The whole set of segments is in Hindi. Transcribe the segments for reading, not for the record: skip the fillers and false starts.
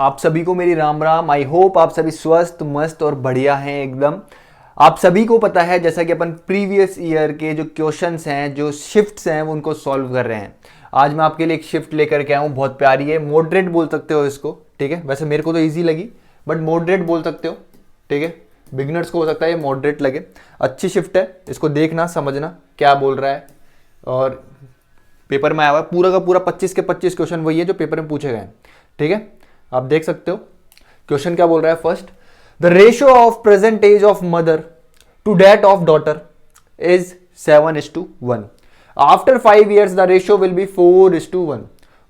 आप सभी को मेरी राम राम। आई होप आप सभी स्वस्थ मस्त और बढ़िया हैं एकदम। आप सभी को पता है जैसा कि अपन प्रीवियस ईयर के जो क्वेश्चंस हैं, जो शिफ्ट्स हैं, वो उनको सॉल्व कर रहे हैं। आज मैं आपके लिए एक शिफ्ट लेकर के आया हूँ, बहुत प्यारी है, मॉडरेट बोल सकते हो इसको, ठीक है। वैसे मेरे को तो ईजी लगी बट मॉडरेट बोल सकते हो, ठीक है। बिगिनर्स को हो सकता है ये मॉडरेट लगे। अच्छी शिफ्ट है, इसको देखना समझना क्या बोल रहा है। और पेपर में आया हुआ है पूरा का पूरा 25 के 25 क्वेश्चन वही है जो पेपर में पूछे गए हैं, ठीक है। आप देख सकते हो क्वेश्चन क्या बोल रहा है। First, the ratio of present age of mother to that of daughter is 7:1. After 5 years the ratio will be 4:1.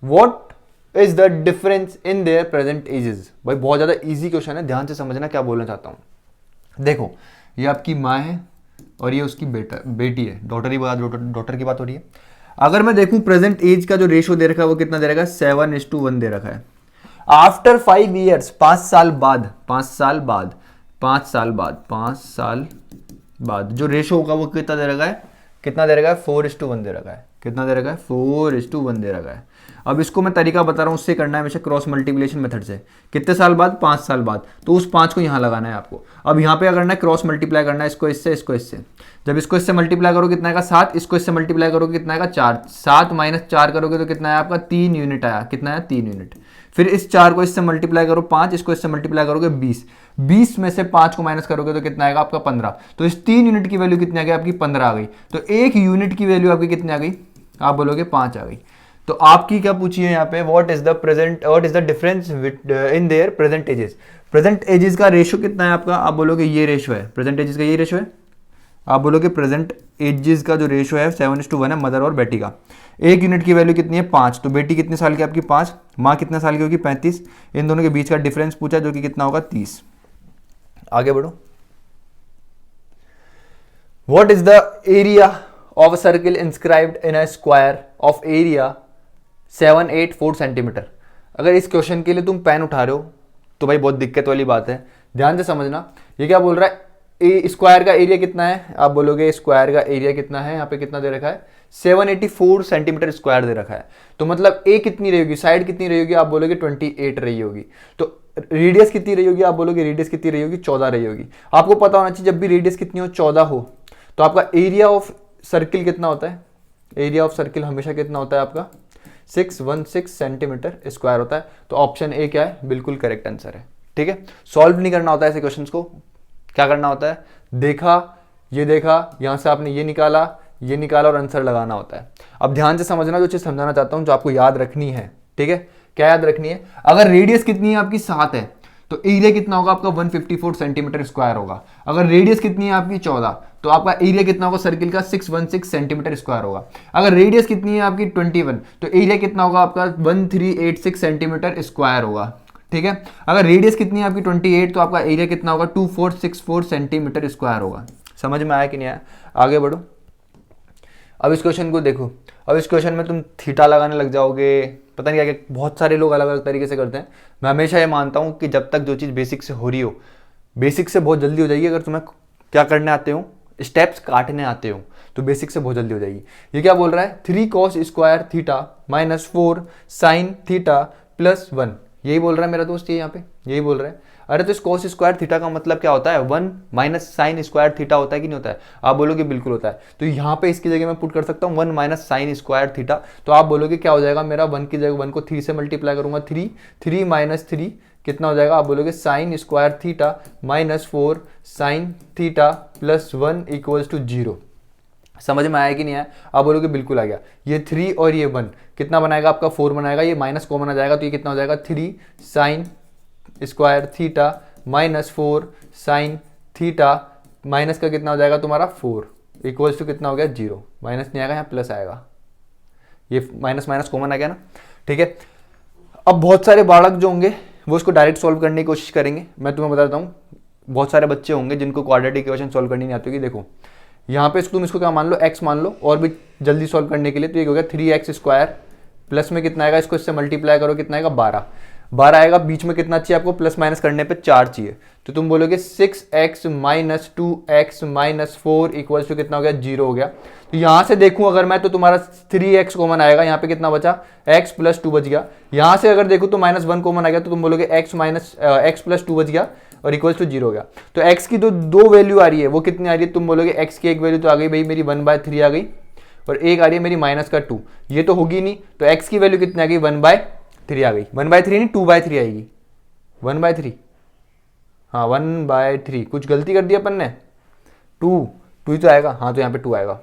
What is the difference in their present ages. भाई बहुत ज्यादा इजी क्वेश्चन है, ध्यान से समझना क्या बोलना चाहता हूं। देखो ये आपकी माँ है और ये उसकी बेटी है, डॉटर की बात हो रही है। अगर मैं देखूं प्रेजेंट एज का जो रेशियो दे रखा है वो कितना दे रखा है, 7:1 दे रखा है। आफ्टर 5 years, 5 साल बाद जो रेशो होगा वो कितना दे रखा है, 4:1 दे रखा है। कितना दे रखा है, 4:1 दे रखा है। अब इसको मैं तरीका बता रहा हूं, उससे करना है हमेशा क्रॉस मल्टीप्लिकेशन मेथड से। कितने साल बाद, 5 साल बाद, तो उस 5 को यहां लगाना है आपको। अब यहां पे क्या करना है, क्रॉस मल्टीप्लाई करना है, इसको इससे। जब इसको इससे मल्टीप्लाई करोगे कितना आएगा, 7। इसको इससे मल्टीप्लाई करोगे कितना आएगा, 4। 7 - 4 करोगे तो कितना है आपका, 3 यूनिट आया। कितना है, 3 यूनिट। फिर इस 4 को इससे मल्टीप्लाई करो 5, इसको इससे मल्टीप्लाई करोगे 20। 20 में से 5 को माइनस करोगे तो कितना आएगा आपका, 15। तो इस 3 यूनिट की वैल्यू कितनी आ गई आपकी, 15 आ गई। तो 1 यूनिट की वैल्यू आपकी कितनी आ गई, आप बोलोगे 5 आ गई। तो आपकी क्या पूछी है यहाँ पे, what is the difference in their present edges. Present ages का रेशो कितना है आपका, आप बोलोगे ये रेशो है, प्रेजेंट एजेस का ये रेशो है। आप बोलोगे प्रेजेंट एजेस का जो रेशो है 7:1 है, मदर और बेटी का। 1 यूनिट की वैल्यू कितनी है, 5। तो बेटी कितने साल की आपकी, 5। माँ कितने साल की होगी, 35। इन दोनों के बीच का डिफरेंस पूछा जो कि कितना होगा, 30। आगे बढ़ो। What is the area of a circle inscribed in a square of area 784 centimetre. अगर इस क्वेश्चन के लिए तुम पेन उठा रहे हो तो भाई बहुत दिक्कत वाली बात है, ध्यान से समझना। ये क्या बोल रहा है, स्क्वायर का एरिया कितना है, आप बोलोगे स्क्वायर का एरिया कितना है, यहाँ पे कितना दे रखा है, 784 सेंटीमीटर स्क्वायर दे रखा है। तो मतलब ए कितनी रही होगी, साइड कितनी रही होगी, आप बोलोगे 28 रही होगी। तो रेडियस कितनी रही होगी, आप बोलोगे रेडियस कितनी रही होगी, 14 रही होगी। आपको पता होना चाहिए जब भी रेडियस कितनी हो, 14 हो, तो आपका एरिया ऑफ सर्किल कितना होता है। एरिया ऑफ सर्किल हमेशा कितना होता है आपका, 616 सेंटीमीटर स्क्वायर होता है। तो ऑप्शन ए क्या है, बिल्कुल करेक्ट आंसर है, ठीक है। सॉल्व नहीं करना होता है ऐसे क्वेश्चंस को, क्या करना होता है, देखा, ये देखा, यहां से आपने ये निकाला और आंसर लगाना होता है। अब ध्यान से समझना, जो चीज समझाना चाहता हूं, जो आपको याद रखनी है, ठीक है। क्या याद रखनी है, अगर रेडियस कितनी है आपकी, 7 है, तो एरिया कितना होगा आपका, 154 सेंटीमीटर स्क्वायर होगा। अगर रेडियस कितनी है आपकी, 14, तो आपका एरिया कितना होगा सर्किल का, 616 सेंटीमीटर स्क्वायर होगा। अगर रेडियस कितनी है आपकी 21, तो एरिया कितना होगा आपका, 1386 सेंटीमीटर स्क्वायर होगा, ठीक है। अगर रेडियस कितनी है आपकी 28, तो आपका एरिया कितना होगा, 2464 सेंटीमीटर स्क्वायर होगा। समझ में आया कि नहीं आया, आगे बढ़ो। अब इस क्वेश्चन को देखो। अब इस क्वेश्चन में तुम थीटा लगाने लग जाओगे, पता नहीं क्या क्या, बहुत सारे लोग अलग अलग तरीके से करते हैं। मैं हमेशा ये मानता हूं कि जब तक जो चीज़ बेसिक से हो रही हो, बेसिक से बहुत जल्दी हो जाएगी। अगर तुम्हें क्या करने आते हो, स्टेप्स काटने आते हो, तो बेसिक से बहुत जल्दी हो जाएगी। ये क्या बोल रहा है, 3 cos square theta -4 sin theta +1। यही बोल रहा है मेरा दोस्त, ये यहाँ पे यही बोल रहा है। अरे तो इस cos स्क्वायर थीटा का मतलब क्या होता है, 1 - sin स्क्वायर थीटा होता है कि नहीं होता है, आप बोलोगे बिल्कुल होता है। तो यहाँ पे इसकी जगह मैं पुट कर सकता हूँ 1 - sin स्क्वायर थीटा। तो आप बोलोगे क्या हो जाएगा मेरा, 1 की जगह 1 को 3 से मल्टीप्लाई करूंगा, 3 -3 कितना हो जाएगा, आप बोलोगे sin square theta -4 sin theta +1 = 0। समझ में आया कि नहीं आया, आप बोलोगे बिल्कुल आ गया। ये 3 और ये 1 कितना बनाएगा आपका, 4 बनाएगा। ये माइनस कॉमन आ जाएगा तो ये कितना हो जाएगा, 3 sin square theta -4 sin theta, minus का कितना हो जाएगा तुम्हारा 4 = कितना हो गया, 0। माइनस नहीं आएगा, यहाँ प्लस आएगा। ये माइनस कॉमन आ गया ना, ठीक है। अब बहुत सारे बालक जो होंगे वो इसको डायरेक्ट सॉल्व करने की कोशिश करेंगे। मैं तुम्हें बताता हूँ, बहुत सारे बच्चे होंगे जिनको क्वाड्रेटिक इक्वेशन सॉल्व करनी नहीं आती होगी। देखो यहाँ पे तुम इसको क्या मान लो, x मान लो, और भी जल्दी सॉल्व करने के लिए। तो ये हो गया 3x स्क्वायर, प्लस में कितना आएगा, इसको इससे मल्टीप्लाई करो, कितना आएगा 12। 12 आएगा, बीच में कितना चाहिए आपको, प्लस माइनस करने पे 4 चाहिए, तो तुम बोलोगे 6x minus 2x minus 4 equals to कितना हो गया, 0 हो गया। तो यहां से देखूं अगर मैं, तो तुम्हारा 3x कॉमन आएगा, यहाँ पे कितना बचा, x प्लस 2 बच गया। यहां से अगर देखूं तो -1 कॉमन आ गया, तो तुम बोलोगे x माइनस x प्लस 2 बच गया और इक्वल्स टू 0 हो गया। तो x की तो दो वैल्यू आ रही है, वो कितनी आ रही है, तुम बोलोगे x की एक वैल्यू तो आ गई भाई मेरी 1/3 आ गई, और एक आ रही है मेरी -2, ये तो होगी नहीं, तो x की वैल्यू कितनी आ गई, 1/3 आ गई। 1/3 नहीं 2/3 आएगी, 1/3, हाँ 1/3, कुछ गलती कर दी अपन ने, 2 ही तो आएगा, हाँ तो यहाँ पे 2 आएगा।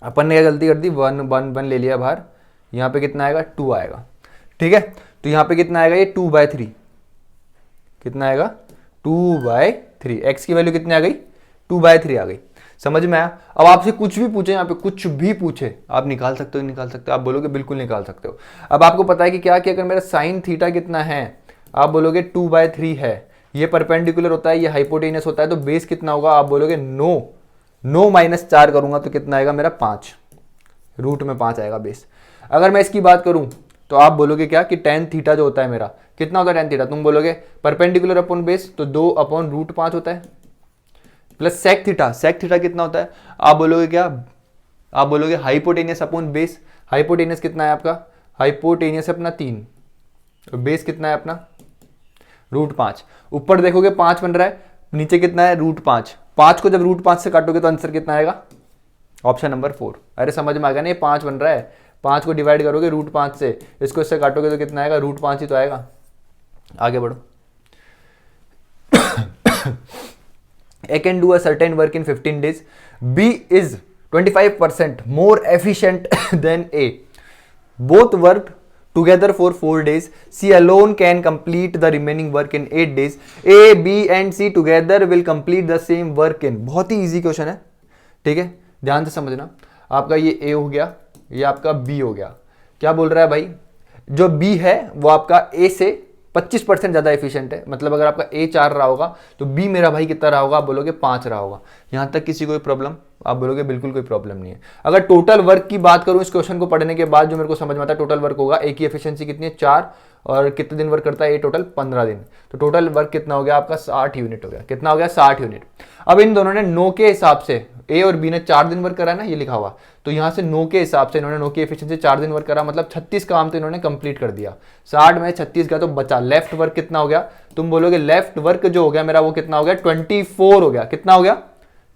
अपन ने क्या गलती कर दी, 1 ले लिया बाहर, यहाँ पे कितना आएगा, 2 आएगा। ठीक है, तो यहाँ पे कितना आएगा, ये 2/3, कितना आएगा, 2/3, x की वैल्यू कितनी आ गई, 2/3 आ गई। समझ में आया। अब आपसे कुछ भी पूछे, यहाँ पे कुछ भी पूछे, आप निकाल सकते हो, निकाल सकते हो, आप बोलोगे बिल्कुल निकाल सकते हो। अब आपको पता है कि क्या कि अगर मेरा साइन थीटा कितना है, आप बोलोगे 2/3 है, ये परपेंडिकुलर होता है, ये हाइपोटेनियस होता है, तो बेस कितना होगा, आप बोलोगे 9 माइनस 4 करूंगा तो कितना आएगा मेरा 5, रूट में 5 आएगा बेस। अगर मैं इसकी बात करूं तो आप बोलोगे क्या कि tan थीटा जो होता है मेरा, कितना होता है tan थीटा, तुम बोलोगे परपेंडिकुलर अपॉन बेस, तो 2/√5 होता है, प्लस सेक थीटा कितना होता है, आप बोलोगे क्या, आप बोलोगे हाइपोटेनियस अपॉन बेस। हाइपोटेनियस कितना है आपका, हाइपोटेनियस अपना 3, और बेस कितना है अपना √5। ऊपर देखोगे 5 बन रहा है, नीचे कितना है √5, 5 को जब √5 से काटोगे तो आंसर कितना आएगा, ऑप्शन नंबर 4। अरे समझ में आ गया ना, ये 5 बन रहा है, 5 को डिवाइड करोगे √5 से, इसको इससे काटोगे तो कितना आएगा, √5 ही तो आएगा। आगे बढ़ो। A can do a certain work in 15 days. B is 25% more efficient than A. Both worked together for 4 days. C alone can complete the remaining work in 8 days. A, B and C together will complete the same work in. बहुत ही easy क्वेश्चन है, ठीक है, ध्यान से समझना। आपका ये A हो गया, ये आपका B हो गया। क्या बोल रहा है भाई, जो B है वो आपका A से 25% ज्यादा एफिशिएंट है, मतलब अगर आपका A 4 रहा होगा तो B मेरा भाई कितना रहा होगा, आप बोलोगे 5 रहा होगा। यहां तक किसी कोई प्रॉब्लम, आप बोलोगे बिल्कुल कोई प्रॉब्लम नहीं है। अगर टोटल वर्क की बात करूं इस क्वेश्चन को पढ़ने के बाद, जो मेरे को समझ में आता है टोटल वर्क होगा, A की एफिशिएंसी कितनी है 4, और कितने दिन वर्क करता है A, टोटल 15 दिन, तो टोटल वर्क कितना हो गया आपका 60 यूनिट हो गया। कितना हो गया 60 यूनिट। अब इन दोनों ने 9 के हिसाब से, A और B ने 4 दिन वर्क करा ना, ये लिखा हुआ, तो यहां से 9 के हिसाब से इन्होंने 9 की एफिशिएंसी 4 दिन वर्क करा, मतलब 36 काम तो इन्होंने कंप्लीट कर दिया। 60 में 36 का तो बचा, लेफ्ट वर्क कितना हो गया, तुम बोलोगे लेफ्ट वर्क जो हो गया मेरा वो कितना हो गया 24 हो गया। कितना हो गया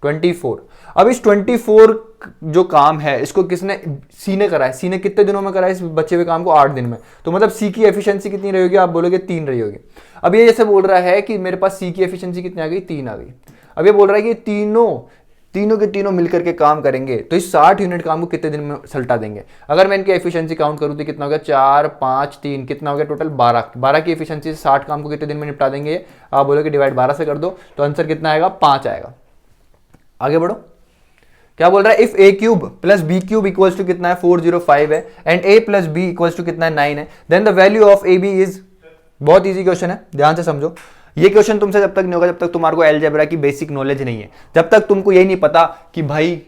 24। अब इस 24 जो काम है इसको किसने, सी ने करा है। सी ने कितने दिनों में करा है इस बचे हुए काम को, 8 दिन में। तो मतलब सी की एफिशिएंसी कितनी रही होगी, आप बोलोगे 3 रही होगी। अब ये जैसे बोल रहा है कि मेरे पास सी की एफिशिएंसी कितनी आ गई, 3 आ गई। अब ये बोल रहा है कि तीनों के तीनों मिलकर के काम करेंगे तो इस 60 यूनिट काम को कितने दिन में सल्टा देंगे। अगर मैं इनकी एफिशिएंसी काउंट करूं तो कितना हो गया 4 5 3, कितना हो गया टोटल 12 की एफिशिएंसी से 60 काम को कितने दिन में निपटा देंगे, आप बोलोगे डिवाइड 12 से कर दो, तो आंसर कितना आएगा 5 आएगा। आगे बढ़ो। क्या बोल रहा है, if a cube plus b cube equals to कितना है 405 है, and a plus b equals to कितना है 9 है, then the value of ab is. बहुत इजी क्वेश्चन है, ध्यान से समझो। ये क्वेश्चन तुमसे जब तक नहीं होगा जब तक तुम्हारे को अलजेब्रा की बेसिक नॉलेज नहीं है, जब तक तुमको यही नहीं पता कि भाई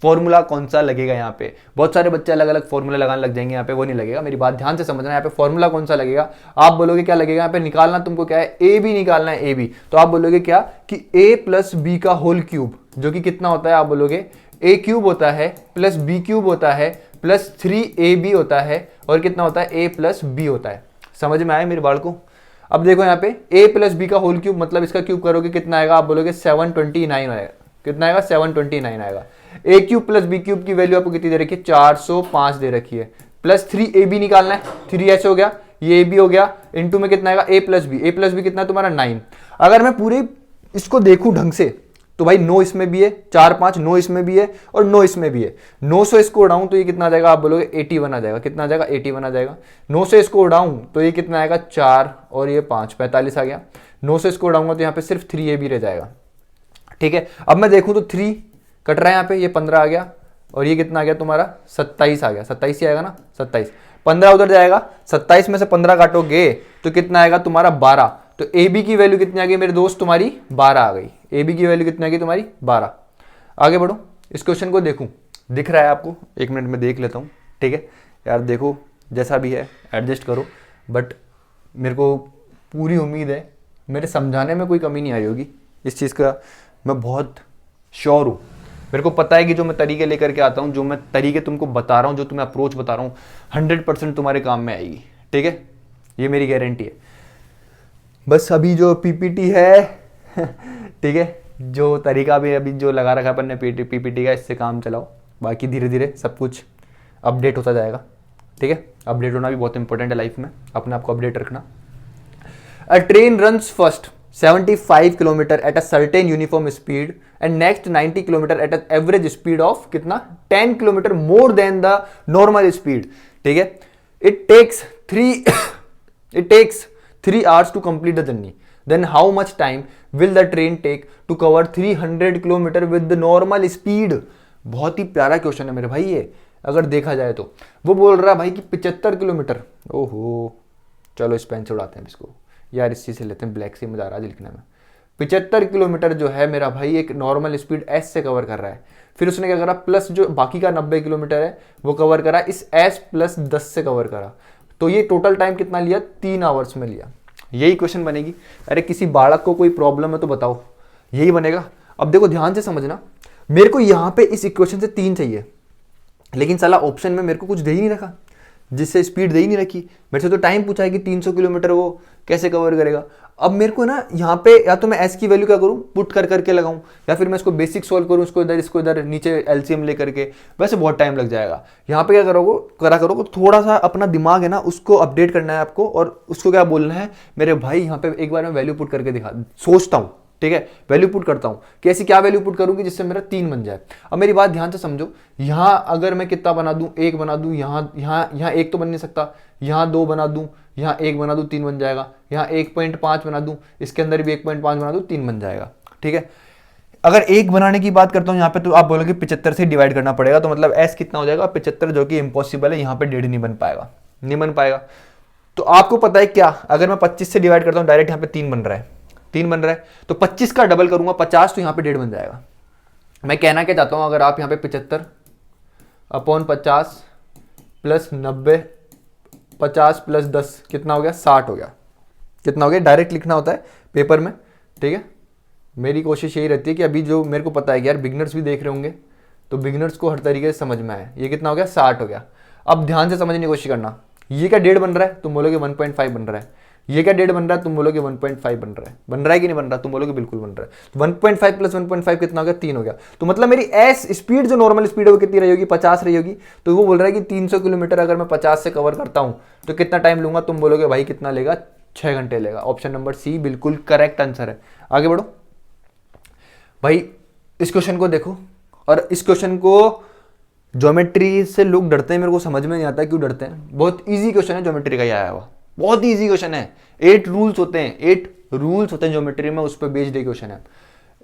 फॉर्मूला कौन सा लगेगा। यहाँ पे बहुत सारे बच्चे अलग अलग फॉर्मूला लगाने लग जाएंगे, यहाँ पे वो नहीं लगेगा। मेरी बात ध्यान से समझना, यहाँ पे फॉर्मूला कौन सा लगेगा, आप बोलोगे क्या लगेगा, यहाँ पे निकालना तुमको क्या है, ए बी निकालना है, ए बी। तो आप बोलोगे क्या कि a प्लस बी का होल क्यूब, जो कि कितना होता है, आप बोलोगे a क्यूब होता है प्लस b क्यूब होता है प्लस 3ab होता है, और कितना होता है a प्लस b होता है। समझ में आया मेरे बाल को। अब देखो यहाँ पे a प्लस बी का होल क्यूब, मतलब इसका क्यूब करोगे कितना आएगा, आप बोलोगे 729 आएगा। कितना आएगा 729 आएगा। a cube plus b cube की वैल्यू आपको कितनी दे रखी है 405 दे रखी है, प्लस 3ab निकालना है, 3 ऐसे हो गया, ये ab हो गया, इनटू में कितना आएगा a प्लस बी कितना तुम्हारा 9। अगर मैं पूरे इसको देखूं ढंग से तो भाई 9 इसमें भी है, 4 5 9 इसमें भी है और 9 इसमें भी है। 9 से इसको उड़ाऊं तो ये कितना आ जाएगा, आप बोलोगे 81 आ जाएगा। कितना आ जाएगा 81 आ जाएगा। 9 से इसको उड़ाऊं तो ये कितना आएगा 4 और ये 5 45 आ गया। 9 से इसको उड़ाऊंगा तो यहाँ पे सिर्फ 3ab रह जाएगा। ठीक है, अब मैं देखूं तो 3 कट रहा है यहाँ पे, ये 15 आ गया, और ये कितना आ गया तुम्हारा 27 आ गया। 27 ही आएगा ना, 27 15 उधर जाएगा, 27 में से 15 काटोगे तो कितना आएगा तुम्हारा 12। तो ए बी की वैल्यू कितनी आ गई मेरे दोस्त, तुम्हारी 12 आ गई। ए बी की वैल्यू कितनी आ गई तुम्हारी 12। आगे बढ़ो, इस क्वेश्चन को देखूं, दिख रहा है आपको, 1 मिनट में देख लेता हूं। ठीक है यार, देखो जैसा भी है एडजस्ट करो, बट मेरे को पूरी उम्मीद है मेरे समझाने में कोई कमी नहीं आई होगी, इस चीज़ का मैं बहुत श्योर हूँ। मेरे को पता है कि जो मैं तरीके लेकर के आता हूँ, जो मैं तरीके तुमको बता रहा हूँ, जो तुम्हें अप्रोच बता रहा हूँ, 100% तुम्हारे काम में आएगी। ठीक है, ये मेरी गारंटी है। बस अभी जो पीपीटी है ठीक है, जो तरीका भी अभी जो लगा रखा है अपन ने पीपीटी का, इससे काम चलाओ। बाकी धीरे धीरे सब कुछ अपडेट होता जाएगा। ठीक है, अपडेट होना भी बहुत इंपॉर्टेंट है लाइफ में, अपने आप को अपडेट रखना। A train runs first 75 kilometre at a certain uniform speed and next 90 kilometre at a average speed of कितना 10 kilometre more than the normal speed. ठीक है, it takes 3 hours to complete the journey, then how much time will the train take to cover 300 kilometre with the normal speed. बहुत ही प्यारा क्वेश्चन है मेरे भाई ये, अगर देखा जाए तो। वो बोल रहा है भाई कि 75 किलोमीटर, ओहो चलो इस पेन से उड़ाते हैं इसको यार, इस चीज़ से लेते हैं, ब्लैक से मजा आ रहा है लिखने में। 75 किलोमीटर जो है मेरा भाई एक नॉर्मल स्पीड एस से कवर कर रहा है। फिर उसने क्या करा, प्लस जो बाकी का 90 किलोमीटर है वो कवर करा इस एस प्लस 10 से कवर करा। तो ये टोटल टाइम कितना लिया, 3 आवर्स में लिया। यही क्वेश्चन बनेगी। अरे किसी बालक को कोई प्रॉब्लम है तो बताओ, यही बनेगा। अब देखो ध्यान से समझना, मेरे को यहां पे इस इक्वेशन से 3 चाहिए, लेकिन साला ऑप्शन में मेरे को कुछ दे ही नहीं रखा, जिससे स्पीड दे ही नहीं रखी। मेरे से तो टाइम पूछा है कि 300 किलोमीटर वो कैसे कवर करेगा। अब मेरे को ना यहाँ पे या तो मैं एस की वैल्यू क्या करूँ, पुट कर करके लगाऊं, या फिर मैं इसको बेसिक सॉल्व करूँ, इसको इधर नीचे एलसीएम लेकर के, वैसे बहुत टाइम लग जाएगा। यहाँ पे क्या करोगे थोड़ा सा अपना दिमाग है ना उसको अपडेट करना है आपको, और उसको क्या बोलना है, मेरे भाई यहाँ पे एक बार मैं वैल्यू पुट करके सोचता हूँ। ठीक है, वैल्यू पुट करता हूं कि ऐसी क्या वैल्यू पुट करूंगी जिससे मेरा 3 बन जाए। अब मेरी बात ध्यान से समझो, यहां अगर मैं कितना बना दूं, 1 बना दूं, यहां 1 तो बन नहीं सकता, यहां 2 बना दूं, यहां 1 बना दूं, 3 बन जाएगा। यहां 1.5 बना दूं, इसके अंदर भी 1.5 बना दूं, 3 बन जाएगा। ठीक है, अगर 1 बनाने की बात करता हूं यहाँ पे, तो आप बोलोगे 75 से डिवाइड करना पड़ेगा, तो मतलब एस कितना हो जाएगा 75, जो कि इम्पॉसिबल है, यहाँ पे 1.5 नहीं बन पाएगा। तो आपको पता है क्या, अगर मैं 25 से डिवाइड करता हूँ डायरेक्ट, यहाँ पे 3 बन रहा है, तो 25 का डबल करूंगा 50, तो यहां पे 1.5 बन जाएगा। मैं कहना क्या चाहता हूं, अगर आप यहां पे 75 अपॉन 50 प्लस 90, 50 प्लस 10 कितना हो गया, 60 हो गया। कितना हो गया, डायरेक्ट लिखना होता है पेपर में। ठीक है, मेरी कोशिश यही रहती है कि अभी जो मेरे को पता है कि यार बिगनर्स भी देख रहे होंगे, तो बिगनर्स को हर तरीके से समझ में आए। ये कितना हो गया, 60 हो गया। अब ध्यान से समझने की कोशिश करना, ये क्या 1.5 बन रहा है, तुम बोलोगे 1.5 बन रहा है। ये क्या 1.5 बन रहा है, तुम बोलोगे 1.5 बन रहा है कि नहीं बन रहा, तुम बोलोगे बिल्कुल बन रहा है। 1.5 प्लस 1.5 कितना हो गया, 3 हो गया। तो मतलब मेरी एस स्पीड जो नॉर्मल स्पीड है वो कितनी रही होगी, 50 रही होगी। तो वो बोल रहा है कि 300 किलोमीटर अगर मैं 50 से कवर करता हूं तो कितना टाइम लूंगा, तुम बोलोगे भाई कितना लेगा, 6 घंटे लेगा। ऑप्शन नंबर सी बिल्कुल करेक्ट आंसर है। आगे बढ़ो भाई, इस क्वेश्चन को देखो, और इस क्वेश्चन को ज्योमेट्री से लोग डरते हैं, मेरे को समझ में नहीं आता क्यों डरते हैं। बहुत ईजी क्वेश्चन है ज्योमेट्री का, आया हुआ बहुत ईजी क्वेश्चन है। 8 रूल्स होते हैं ज्योमेट्री में, उस पर बेस्ड क्वेश्चन है।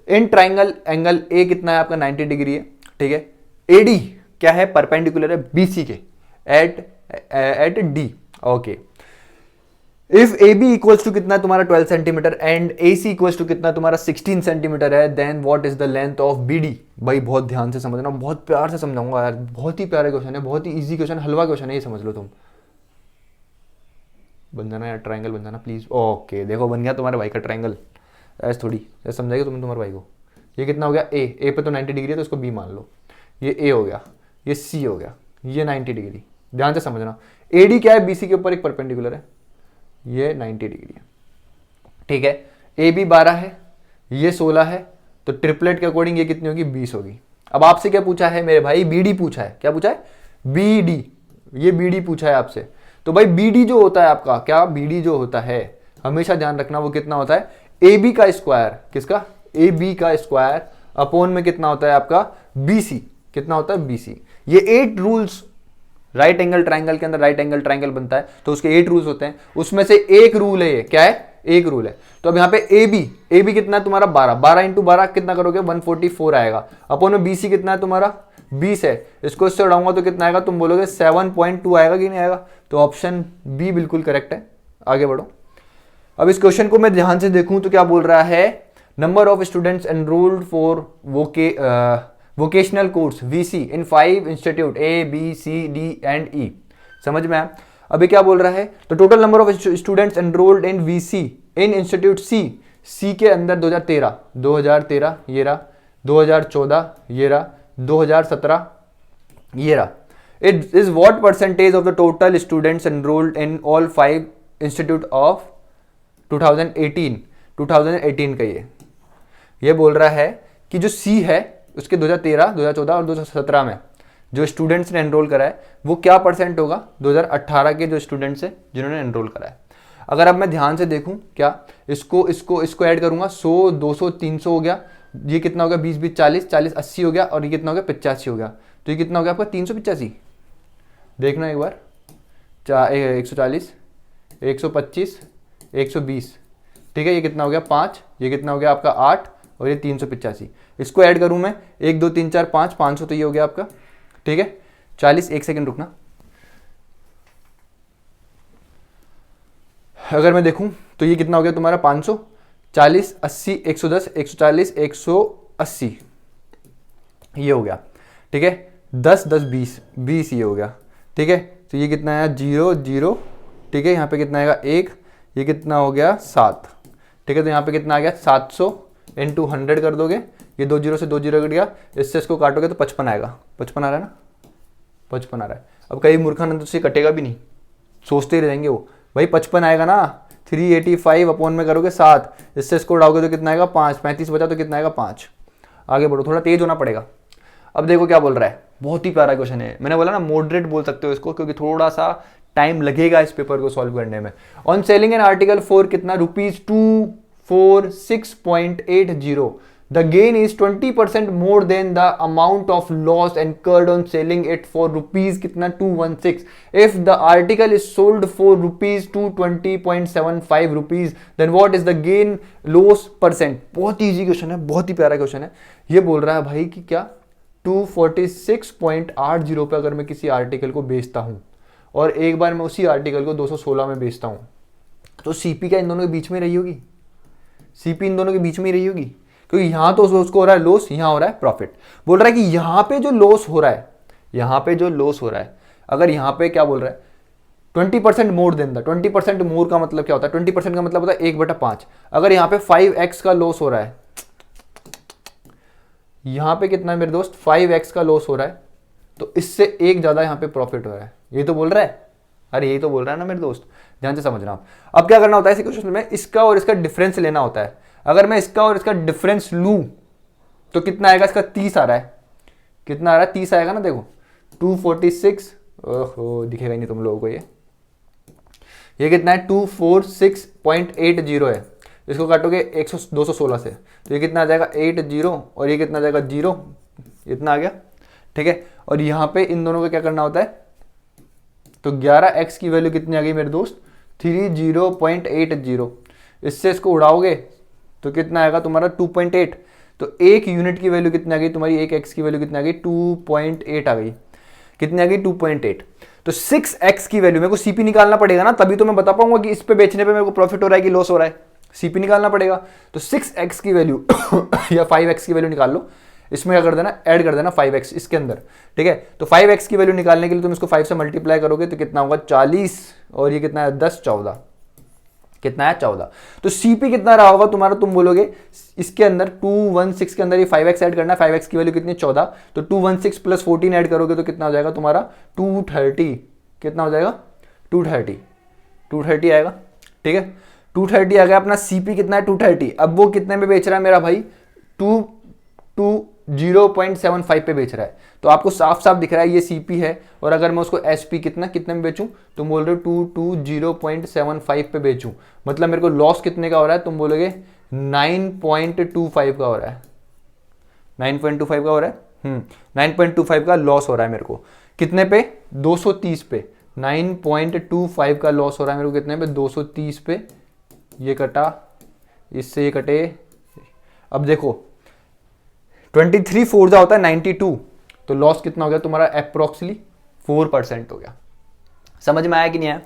इन ट्राइंगल एंगल ए कितना है आपका, 90 डिग्री है। ठीक है, एडी क्या है, परपेंडिकुलर है बीसी के at D. Okay, if A B equals to कितना है तुम्हारा 12 centimetre and A C equals to कितना तुम्हारा 16 सेंटीमीटर है, then what is the length of B D. भाई बहुत ध्यान से समझना, बहुत प्यार से समझाऊंगा यार, बहुत ही प्यारा क्वेश्चन है, बहुत ही ईजी क्वेश्चन, हलवा क्वेश्चन है, ये समझ लो तुम। बन जाना यार, ट्रायंगल बन जाना प्लीज। ओके देखो बन गया तुम्हारे भाई का ट्रायंगल। ऐसे थोड़ी ऐसे समझाएगा तुम तुम्हारे भाई को। ये कितना हो गया, ए पे तो 90 डिग्री है तो इसको बी मान लो। ये ए हो गया, ये सी हो गया, ये 90 डिग्री। ध्यान से समझना, ए डी क्या है, बी सी के ऊपर एक परपेंडिकुलर है, ये 90 डिग्री है। ठीक है, ए बी 12 है, ये 16 है, तो ट्रिपलेट के अकॉर्डिंग ये कितनी होगी, 20 होगी। अब आपसे क्या पूछा है मेरे भाई, बी डी पूछा है। क्या पूछा है, बी डी, ये बी डी पूछा है आपसे। तो भाई बीडी जो होता है आपका, क्या बीडी जो होता है, हमेशा ध्यान रखना वो कितना होता है, ए बी का स्क्वायर, किसका, ए बी का स्क्वायर अपॉन में कितना होता है आपका, बीसी। कितना होता है, बीसी। ये 8 रूल्स, राइट एंगल ट्राइंगल के अंदर राइट एंगल ट्राइंगल बनता है तो उसके 8 रूल्स होते हैं, उसमें से एक रूल है ये, क्या है, एक रूल है। तो अब यहाँ पे ए बी कितना है तुम्हारा, 12 इंटू 12 कितना करोगे, 144 आएगा। अपॉन में बीसी कितना है तुम्हारा, 20 है। इसको इससे उड़ाऊंगा तो कितना आएगा, तुम बोलोगे 7.2 आएगा कि नहीं आएगा। तो ऑप्शन बी बिल्कुल करेक्ट है। आगे बढ़ो। अब इस क्वेश्चन को मैं ध्यान से देखूं तो क्या बोल रहा है, number of students enrolled for vocational course VC in 5 institute A B C D and E. समझ में आया। अभी क्या बोल रहा है, तो total number of students enrolled in VC in institute C के अंदर 2013 ये रहा, 2014 ये रहा, 2017 ये रहा. It is what percentage of the total students enrolled in all 5 institute of 2018 का ये बोल रहा है कि जो सी है उसके 2013, 2014 और 2017 में जो स्टूडेंट्स ने एनरोल करा है वो क्या परसेंट होगा 2018 के जो स्टूडेंट्स हैं जिन्होंने एनरोल करा है. अगर अब मैं ध्यान से देखूं, क्या इसको ऐड करूंगा, 100, 200, 300 हो गया, ये कितना हो गया, 20, 20, 40, 40, 80 हो गया, और ये कितना हो गया, 85 हो गया. तो ये कितना हो गया आपका 385. देखना एक बार, 140, 125, 120, ठीक है, ये कितना हो गया 5, ये कितना हो गया आपका 8, और ये 385. इसको ऐड करूं मैं, 1, 2, 3, 4, 5, 500, तो ये हो गया आपका, ठीक है, 40. एक सेकंड रुकना. अगर मैं देखूं तो ये कितना हो गया तुम्हारा 500, 40, 80, 110, 140, 180, ये हो गया, ठीक है. 10, 10, 20, 20 ये हो गया, ठीक है. तो ये कितना आया 0, 0, ठीक है. यहाँ पे कितना आएगा 1, ये कितना हो गया 7, ठीक है. तो यहाँ पे कितना आ गया 700 इंटू 100 कर दोगे, ये 2 0 से 2 0 कट गया, इससे इसको काटोगे तो 55 आएगा. 55 आ रहा है ना, 55 आ रहा है. अब कई मूर्खानंद से कटेगा भी नहीं, सोचते ही रहेंगे वो, भाई 55 आएगा ना, 385 अपॉन में करोगे 7, इससे इसको उड़ाओगे तो कितना आएगा 5, 35 बचा तो कितना आएगा 5. आगे बढ़ो, थोड़ा तेज होना पड़ेगा. अब देखो क्या बोल रहा है, बहुत ही प्यारा क्वेश्चन है. मैंने बोला ना मॉडरेट बोल सकते हो इसको, क्योंकि थोड़ा सा टाइम लगेगा इस पेपर को सॉल्व करने में. On selling an article for कितना ₹246.80, the gain is 20% more than the amount of loss incurred on selling it for rupees कितना 216. If the article is sold for rupees 220.75 rupees, then what is the gain loss percent? बहुत ही इजी क्वेश्चन है, बहुत ही प्यारा क्वेश्चन है. ये बोल रहा है भाई कि क्या 246.80 पे अगर मैं किसी आर्टिकल को बेचता हूं और एक बार मैं उसी आर्टिकल को 216 में बेचता हूं, तो सीपी क्या इन दोनों के बीच में रही होगी? सीपी इन दोनों के बीच में ही रही होगी, क्योंकि यहां तो उसको हो रहा है लॉस, यहां हो रहा है प्रॉफिट. बोल रहा है कि यहां पे जो लॉस हो रहा है, यहां पे जो लॉस हो रहा है, अगर यहां पे क्या बोल रहा है 20% मोर देन द, 20% मोर का मतलब क्या होता है, 20% का मतलब होता है 1/5. अगर यहां पे 5x का लॉस हो रहा है, यहां पे कितना है मेरे दोस्त 5x का लॉस हो रहा है, तो इससे एक ज्यादा यहां पे प्रॉफिट हो रहा है. ये तो बोल रहा है, अरे यही तो बोल रहा है ना मेरे दोस्त, ध्यान से समझना. अब क्या करना होता है इस क्वेश्चन में, इसका और इसका डिफरेंस लेना होता है. अगर मैं इसका और इसका डिफरेंस लूं तो कितना आएगा, इसका 30 आ रहा है, कितना आ रहा है 30 आएगा ना. देखो 246, ओहो दिखेगा ही नहीं तुम लोगों को, ये कितना है 246.80 है. इसको काटोगे 216 से, तो ये कितना आ जाएगा 80, और ये कितना आ जाएगा 0, इतना आ गया, ठीक है. और यहाँ पे इन दोनों को क्या करना होता है, तो 11x की वैल्यू कितनी आ गई मेरे दोस्त 30.80. इससे इसको उड़ाओगे तो कितना आएगा तुम्हारा 2.8. तो एक यूनिट की वैल्यू कितनी आ गई तुम्हारी, एक x की वैल्यू कितनी आ गई 2.8 आ गई. कितनी आ गई 2.8. तो 6x की वैल्यू मेरे को सीपी निकालना पड़ेगा ना, तभी तो मैं बता पाऊंगा कि इस पे बेचने पे मेरे को प्रॉफिट हो रहा है कि लॉस हो रहा है. सीपी निकालना पड़ेगा. तो 6x की वैल्यू या 5x की वैल्यू निकाल लो, इसमें क्या कर देना, ऐड कर देना 5x इसके अंदर, ठीक है. तो 5x की वैल्यू निकालने के लिए तुम इसको 5 से मल्टीप्लाई करोगे तो कितना होगा 40, और ये कितना है 10, 14, कितना है 14. तो सीपी कितना रहा होगा तुम्हारा, तुम बोलोगे इसके अंदर 216 के अंदर ये 5x ऐड करना है, 5x की वैल्यू कितनी 14, तो 216 प्लस 14 ऐड करोगे तो कितना हो जाएगा तुम्हारा 230. कितना हो जाएगा 230 आएगा, ठीक है. 230 आ गया अपना सीपी, कितना है 230. अब वो कितने में बेच रहा है मेरा भाई 0.75 पे बेच रहा है. तो आपको साफ साफ दिख रहा है ये सीपी है, और अगर मैं उसको एसपी कितने में बेचूं, तुम बोल रहे हो 0.75 पे बेचूं, मतलब मेरे को लॉस कितने का हो रहा है, तुम बोलोगे 9.25 का हो रहा है. 9.25 का हो रहा है, 9.25 का लॉस हो रहा है मेरे को. कितने पे 230 पे 9.25 का लॉस हो रहा है मेरे को. कितने पे 230 पे. ये कटा, इससे ये कटे. अब देखो 23 4 होता है 92, तो लॉस कितना हो गया तुम्हारा अप्रोक्सीमेटली 4% हो गया. समझ में आया कि नहीं आया?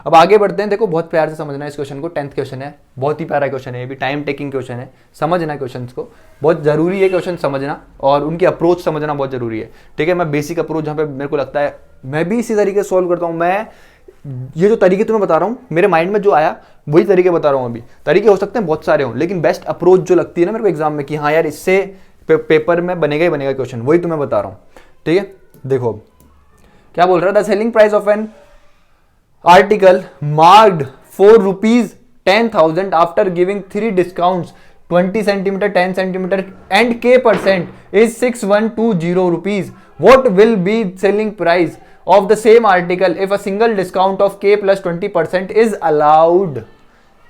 अब आगे बढ़ते हैं. देखो बहुत प्यार से समझना है इस क्वेश्चन को, 10th क्वेश्चन है, बहुत ही प्यारा क्वेश्चन है, ये भी टाइम टेकिंग क्वेश्चन है. समझना क्वेश्चन को, बहुत जरूरी है क्वेश्चन समझना, और उनकी अप्रोच समझना बहुत जरूरी है, ठीक है. मैं बेसिक अप्रोच जहाँ पे मेरे को लगता है मैं भी इसी तरीके से सॉल्व करता हूँ. मैं ये जो तरीके तुम्हें बता रहा हूँ मेरे माइंड में जो आया वही तरीके बता रहा हूँ अभी। तरीके हो सकते हैं बहुत सारे हों, लेकिन बेस्ट अप्रोच जो लगती है ना मेरे को एग्जाम में कि हाँ यार इससे पेपर में बनेगा ही बनेगा क्वेश्चन, वही तुम्हें बता रहा हूँ। ठीक है, देखो क्या बोल रहा है, the selling price of an article marked for ₹10,000 after giving 3 discounts 20 centimetre 10 centimetre and K% is 6120 rupees. What will be selling price of the same article if a single discount of K plus 20% is allowed?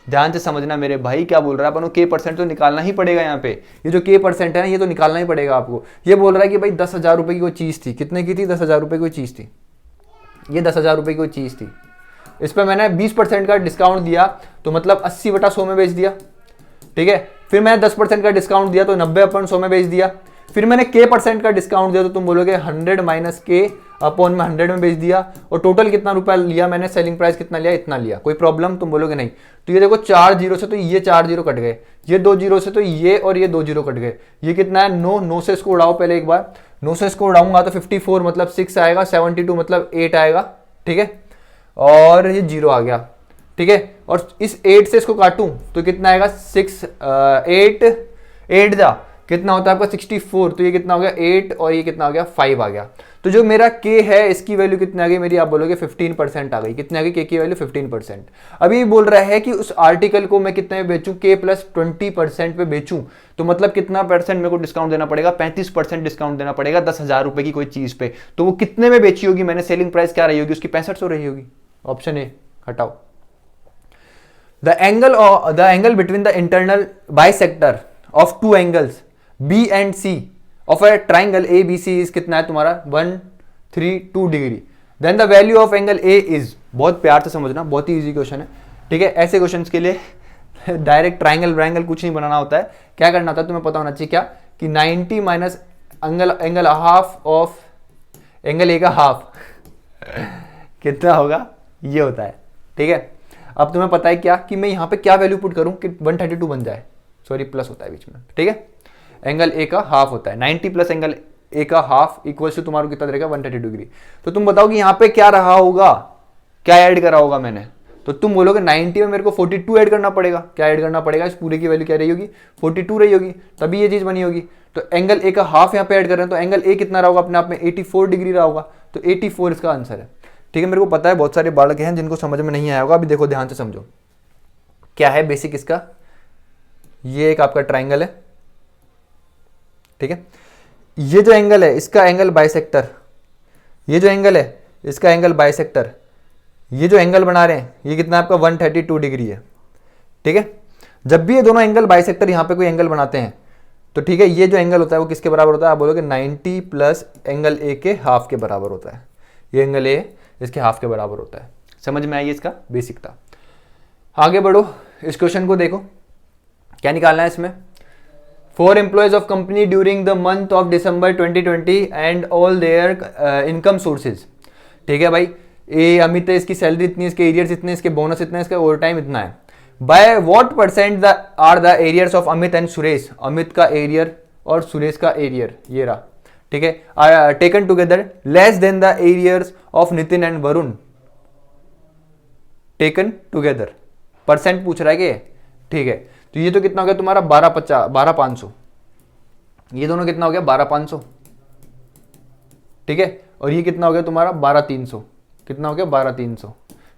ध्यान से समझना मेरे भाई क्या बोल रहा है, अपन को K% तो निकालना ही पड़ेगा यहाँ पे। ये जो K% है ना ये तो निकालना ही पड़ेगा आपको। ये बोल रहा है कि भाई 10,000 रुपए की कोई चीज थी, कितने की थी, 10,000 रुपए की कोई चीज थी, ये 10,000 रुपए की कोई चीज थी, इस पर मैंने 20% का डिस्काउंट दिया तो मतलब 80/100 में बेच दिया। ठीक है, फिर मैंने 10% का डिस्काउंट दिया तो 90/100 में बेच दिया। फिर मैंने K% का डिस्काउंट दिया तो तुम बोलोगे 100 माइनस K अपॉन में 100 में बेच दिया। और टोटल कितना रुपया लिया मैंने, सेलिंग प्राइस कितना लिया, इतना लिया। कोई प्रॉब्लम, तुम बोलोगे नहीं। तो ये देखो 4 जीरो से तो ये 4 जीरो कट गए, ये 2 जीरो से तो ये और ये 2 जीरो कट गए। ये कितना है 9 से इसको उड़ाओ पहले एक बार, 9 से इसको उड़ाऊंगा तो 54 मतलब 6 आएगा, 72 मतलब 8 आएगा। ठीक है, और ये 0 आ गया। ठीक है, और इस 8 से इसको काटूं तो कितना आएगा 6 8 जा कितना होता है आपका 64। तो ये कितना हो गया 8 और ये कितना हो गया 5 आ गया। तो जो मेरा K है इसकी वैल्यू कितनी आ गई मेरी, आप बोलोगे 15% आ गई। कितनी आ गई K की वैल्यू 15%। अभी बोल रहा है कि उस आर्टिकल को मैं कितने में बेचूं, K प्लस 20% पे बेचूं तो मतलब कितना परसेंट मेरे को डिस्काउंट देना पड़ेगा, 35% डिस्काउंट देना पड़ेगा 10,000 रुपए की कोई चीज पे। तो वो कितने में बेची होगी मैंने, सेलिंग प्राइस क्या रही होगी उसकी, 6500 रही होगी। ऑप्शन ए हटाओ। The angle between the internal bisector of 2 angles B and C of a triangle ABC is कितना है तुम्हारा 132 degree. Then the value of angle A is, बहुत प्यार से समझना, बहुत ही इजी क्वेश्चन है। ठीक है, ऐसे क्वेश्चंस के लिए डायरेक्ट ट्राइंगल कुछ नहीं बनाना होता है। क्या करना होता है तुम्हें पता होना चाहिए क्या, कि 90 minus angle half of angle A का हाफ कितना होगा, ये होता है। ठीक है, अब तुम्हें पता है क्या कि मैं यहाँ पे क्या वैल्यू पुट करूं कि 132 बन जाए, सॉरी प्लस होता है बीच में। ठीक है, एंगल A का हाफ होता है 90 प्लस एंगल A का हाफ इक्वल्स टू तुम्हारा कितना रहेगा 132 डिग्री। तो तुम बताओ कि यहाँ पे क्या रहा होगा, क्या ऐड करा होगा मैंने। तो तुम बोलोगे 90 में मेरे को 42 ऐड करना पड़ेगा। क्या ऐड करना पड़ेगा, इस पूरे की वैल्यू क्या रही होगी 42 रही होगी, तभी ये चीज बनी होगी। तो एंगल A का हाफ यहाँ पे ऐड कर रहे हैं तो एंगल A कितना रहा होगा अपने आप में 84 डिग्री रहा होगा। तो 84 इसका आंसर है। ठीक है, मेरे को पता है बहुत सारे बालक हैं जिनको समझ में नहीं आया होगा। अभी देखो ध्यान से समझो क्या है बेसिक इसका। ये एक आपका ट्राइंगल है। ठीक है, ये जो एंगल है इसका एंगल बाइसेक्टर, ये जो एंगल है इसका एंगल बाइसेक्टर, ये जो एंगल बना रहे हैं ये कितना आपका 132 डिग्री है। ठीक है, जब भी ये दोनों एंगल बाइसेक्टर यहां पे कोई एंगल बनाते हैं तो ठीक है, ये जो एंगल होता है वो किसके बराबर होता है, आप बोलोगे 90 प्लस एंगल A के हाफ के बराबर होता है। ये एंगल A इसके हाफ के बराबर होता है। समझ में आई इसका बेसिक था। आगे बढ़ो, इस क्वेश्चन को देखो क्या निकालना है इसमें। 4 employees of company during the month of December 2020 and all their income sources। ठीक है भाई, ए अमित है, इसकी सैलरी इतनी, इसके एरियर्स इतने, इसके बोनस इतने, इसका ओवर टाइम इतना है। By what percent are the arrears of Amit and Suresh, Amit का एरियर और सुरेश का एरियर ये रहा। ठीक है, taken together less than the arrears of Nitin and Varun, taken together percent पूछ रहा है कि। ठीक है, तो ये तो कितना हो गया तुम्हारा 12,500, ये दोनों कितना हो गया 12,500। ठीक है, और ये कितना हो गया तुम्हारा 12,300, कितना हो गया 12,300,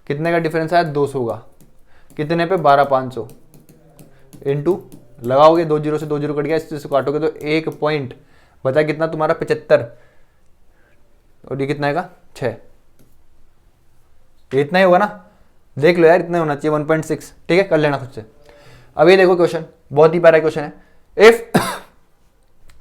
कितने का डिफरेंस आया 200 का, कितने पे 12,500 इंटू लगाओगे 2 जीरो से 2 जीरो कट गया, इससे काटोगे तो 1 पॉइंट बता कितना तुम्हारा 75, और ये कितना आएगा 6। इतना ही होगा ना, देख लो यार इतना होना चाहिए 1.6। ठीक है, कर लेना खुद से। अब ये देखो क्वेश्चन बहुत ही प्यारा क्वेश्चन है। If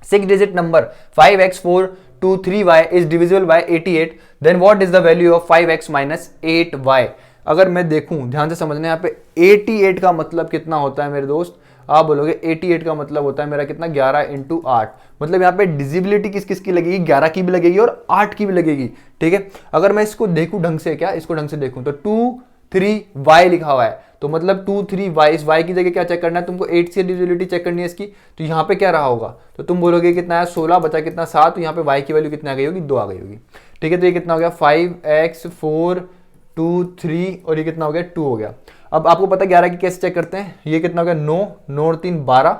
6 digit number 5x423y is divisible by 88 then what is the value of 5x minus 8y। अगर मैं देखूं ध्यान से समझना, यहाँ पे 88 का मतलब कितना होता है मेरे दोस्त, आप बोलोगे 88 का मतलब होता है मेरा कितना 11 इंटू 8। मतलब यहाँ पे डिजिबिलिटी किस किस की लगेगी, 11 की भी लगेगी और 8 की भी लगेगी। ठीक है, अगर मैं इसको देखूं ढंग से, क्या इसको ढंग से देखूं तो 2-3y लिखा हुआ है, तो मतलब 2-3y, इस y की जगह क्या चेक करना है तुमको, 8 से डिविजिबिलिटी चेक करनी है इसकी। तो यहाँ पे क्या रहा होगा, तो तुम बोलोगे कितना है 16 बचा कितना 7, तो यहाँ पे y की वैल्यू कितना आ गई होगी 2 आ गई होगी। ठीक है, तो ये कितना हो गया 5x4 2 3 और ये कितना हो गया 2 हो गया। अब आपको पता 11 की कैसे चेक करते हैं, ये कितना हो गया 9, 9 और 3 12,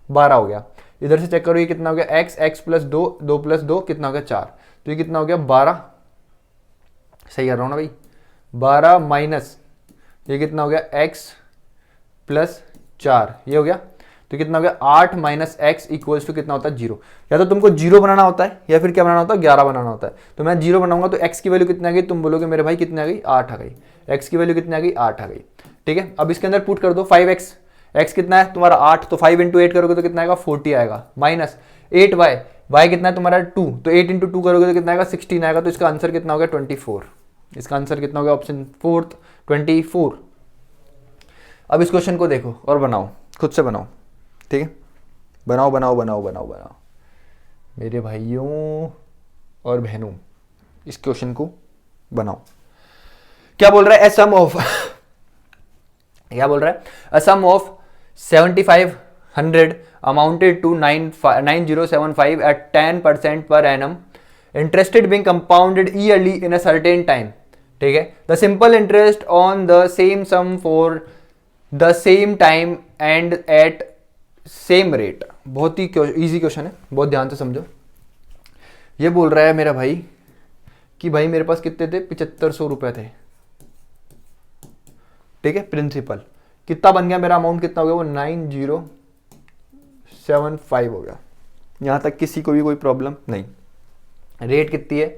12 हो गया। इधर से चेक करो ये कितना हो गया x, x प्लस 2, 2 प्लस 2 कितना हो गया 4, तो ये कितना हो गया 12, सही कर रहा हूँ ना भाई, 12 माइनस ये कितना हो गया x प्लस 4, ये हो गया, तो कितना हो गया 8 माइनस एक्स इक्वल्स टू कितना होता है 0। या तो तुमको 0 बनाना होता है या फिर क्या बनाना होता है 11 बनाना होता है। तो मैं 0 बनाऊंगा तो x की वैल्यू कितनी आ गई, तुम बोलोगे मेरे भाई कितनी आ गई 8 आ गई, x की वैल्यू कितनी आ गई 8 आ गई। ठीक है, अब इसके अंदर पुट कर दो 5x, x कितना है तुम्हारा 8, तो 5 इंटू 8 करोगे तो कितना आएगा 40 आएगा, माइनस 8y, y कितना है तुम्हारा 2, तो 8 इंटू 2 करोगे तो कितना आएगा 16 आएगा। तो इसका आंसर कितना हो गया 24, इसका आंसर कितना हो गया ऑप्शन 4 24। अब इस क्वेश्चन को देखो और बनाओ, खुद से बनाओ, ठीक है, बनाओ बनाओ बनाओ बनाओ बनाओ मेरे भाइयों और बहनों, इस क्वेश्चन को बनाओ। क्या बोल रहा है, ए सम ऑफ क्या बोल रहा है, a sum of 7500 amounted to 9075 at 10% per annum, interested being compounded yearly in a certain time. ठीक है, the simple interest on the same sum for the same time and at same rate. बहुत ही इजी क्वेश्चन है, बहुत ध्यान से समझो। ये बोल रहा है मेरा भाई कि भाई मेरे पास कितने थे 7500 रुपए थे, ठीक है, प्रिंसिपल कितना बन गया, मेरा अमाउंट कितना हो गया वो 9075 हो गया। यहां तक किसी को भी कोई प्रॉब्लम नहीं। रेट कितनी है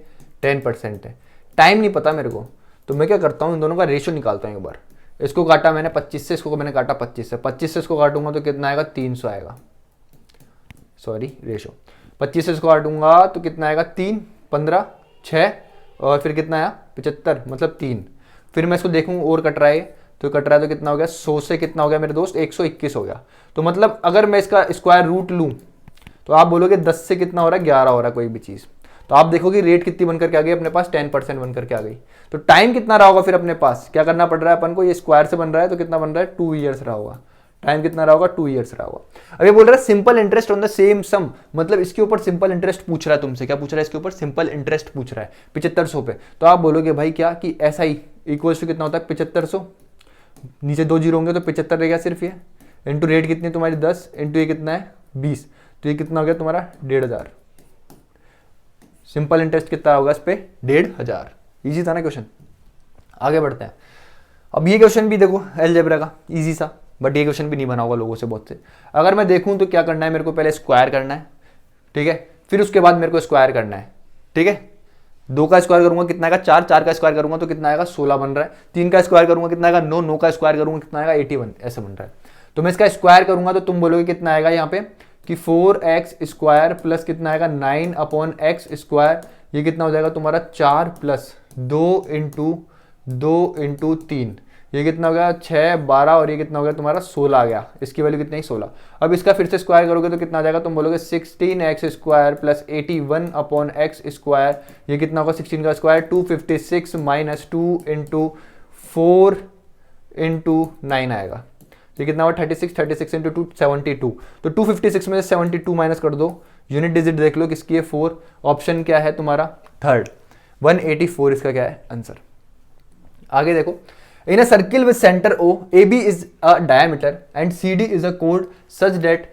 10% है, टाइम नहीं पता मेरे को, तो मैं क्या करता हूं इन दोनों का रेशियो निकालता हूं एक बार। इसको काटा मैंने 25 से, इसको मैंने काटा 25 से, 25 से इसको काटूंगा तो कितना आएगा 300 आएगा, सॉरी रेशियो 25 से इसको काटूंगा तो कितना आएगा 3 15 6 और फिर कितना आया 75 मतलब 3। फिर मैं इसको देखूँ और कट रहा है तो कट रहा है तो कितना हो गया 100 से कितना हो गया मेरे दोस्त 121 हो गया। तो मतलब अगर मैं इसका स्क्वायर रूट लूँ तो आप बोलोगे 10 से कितना हो रहा है 11 हो रहा है कोई भी चीज़। तो आप देखोगे रेट कितनी बनकर के आ गई अपने पास 10% बनकर के आ गई। तो टाइम कितना रहा होगा फिर अपने पास, क्या करना पड़ रहा है अपन को, ये स्क्वायर से बन रहा है तो कितना बन रहा है 2 ईयर्स रहा होगा। टाइम कितना रहा होगा 2 ईयर्स रहा होगा। अब ये बोल रहा है simple interest on the same sum, मतलब इसके ऊपर सिंपल इंटरेस्ट पूछ रहा है तुमसे। क्या पूछ रहा है, इसके ऊपर सिंपल इंटरेस्ट पूछ रहा है 7500 पे। तो आप बोलोगे भाई क्या कि ऐसा ही इक्वल्स टू कितना होता है 7500, नीचे 2 जीरो होंगे तो 75 रहेगा सिर्फ ये, इंटू रेट कितनी है तुम्हारी 10 इंटू ये कितना है 20, तो ये कितना हो गया तुम्हारा 1500। सिंपल इंटरेस्ट कितना होगा इस पे 1500। इजी था ना क्वेश्चन। आगे बढ़ते हैं। अब ये क्वेश्चन भी देखो अलजेब्रा का इजी सा, बट ये क्वेश्चन भी नहीं बना होगा लोगों से बहुत से। अगर मैं देखूं तो क्या करना है, मेरे को पहले स्क्वायर करना है, ठीक है, फिर उसके बाद मेरे को स्क्वायर करना है, ठीक है। 2 का स्क्वायर करूंगा कितना आएगा 4, 4 का स्क्वायर करूंगा तो कितना आएगा 16 बन रहा है, 3 का स्क्वायर करूंगा कितना आएगा 9, 9 का स्क्वायर करूंगा कितना आएगा 81 ऐसा बन रहा है। तो मैं इसका स्क्वायर करूंगा तो तुम बोलोगे कितना आएगा यहाँ पे कि 4x स्क्वायर प्लस कितना आएगा 9/x स्क्वायर, ये कितना हो जाएगा तुम्हारा 4 प्लस 2 इंटू 3, ये कितना हो गया 6 12 और ये कितना हो गया तुम्हारा 16 आ गया। इसकी वैल्यू कितनी है 16। अब इसका फिर से स्क्वायर करोगे तो कितना आ जाएगा, तुम बोलोगे 16x square plus 81/x square, ये कितना होगा 16 का स्क्वायर 256 माइनस 2 इंटू 4 इंटू 9 आएगा, ये कितना होगा 36, 36 इंटू 2 72। तो 256 में से 72 माइनस कर दो, यूनिट डिजिट देख लो किसकी है 4, ऑप्शन क्या है तुम्हारा थर्ड 184 इसका क्या है आंसर। आगे देखो, in a circle with centre O, AB is a diameter and CD is a कोड such that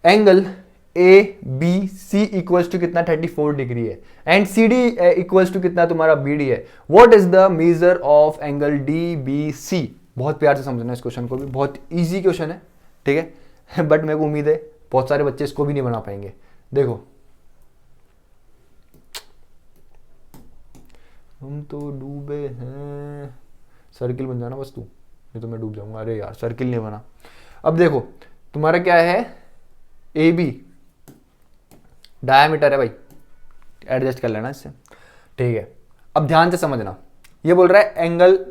angle ABC equals to कितना 34 डिग्री है एंड CD इक्वल्स टू कितना तुम्हारा BD है। What is the measure of angle DBC। बहुत प्यार से समझना इस क्वेश्चन को भी, बहुत इजी क्वेश्चन है, ठीक है, बट मेरे को उम्मीद है बहुत सारे बच्चे इसको भी नहीं बना पाएंगे। देखो हम तो डूबे हैं, सर्किल बन जाना बस तू, नहीं तो मैं डूब जाऊंगा। अरे यार सर्किल नहीं बना। अब देखो तुम्हारा क्या है AB डायमीटर है भाई, एडजस्ट कर लेना इससे, ठीक है। अब ध्यान से समझना, ये बोल रहा है एंगल,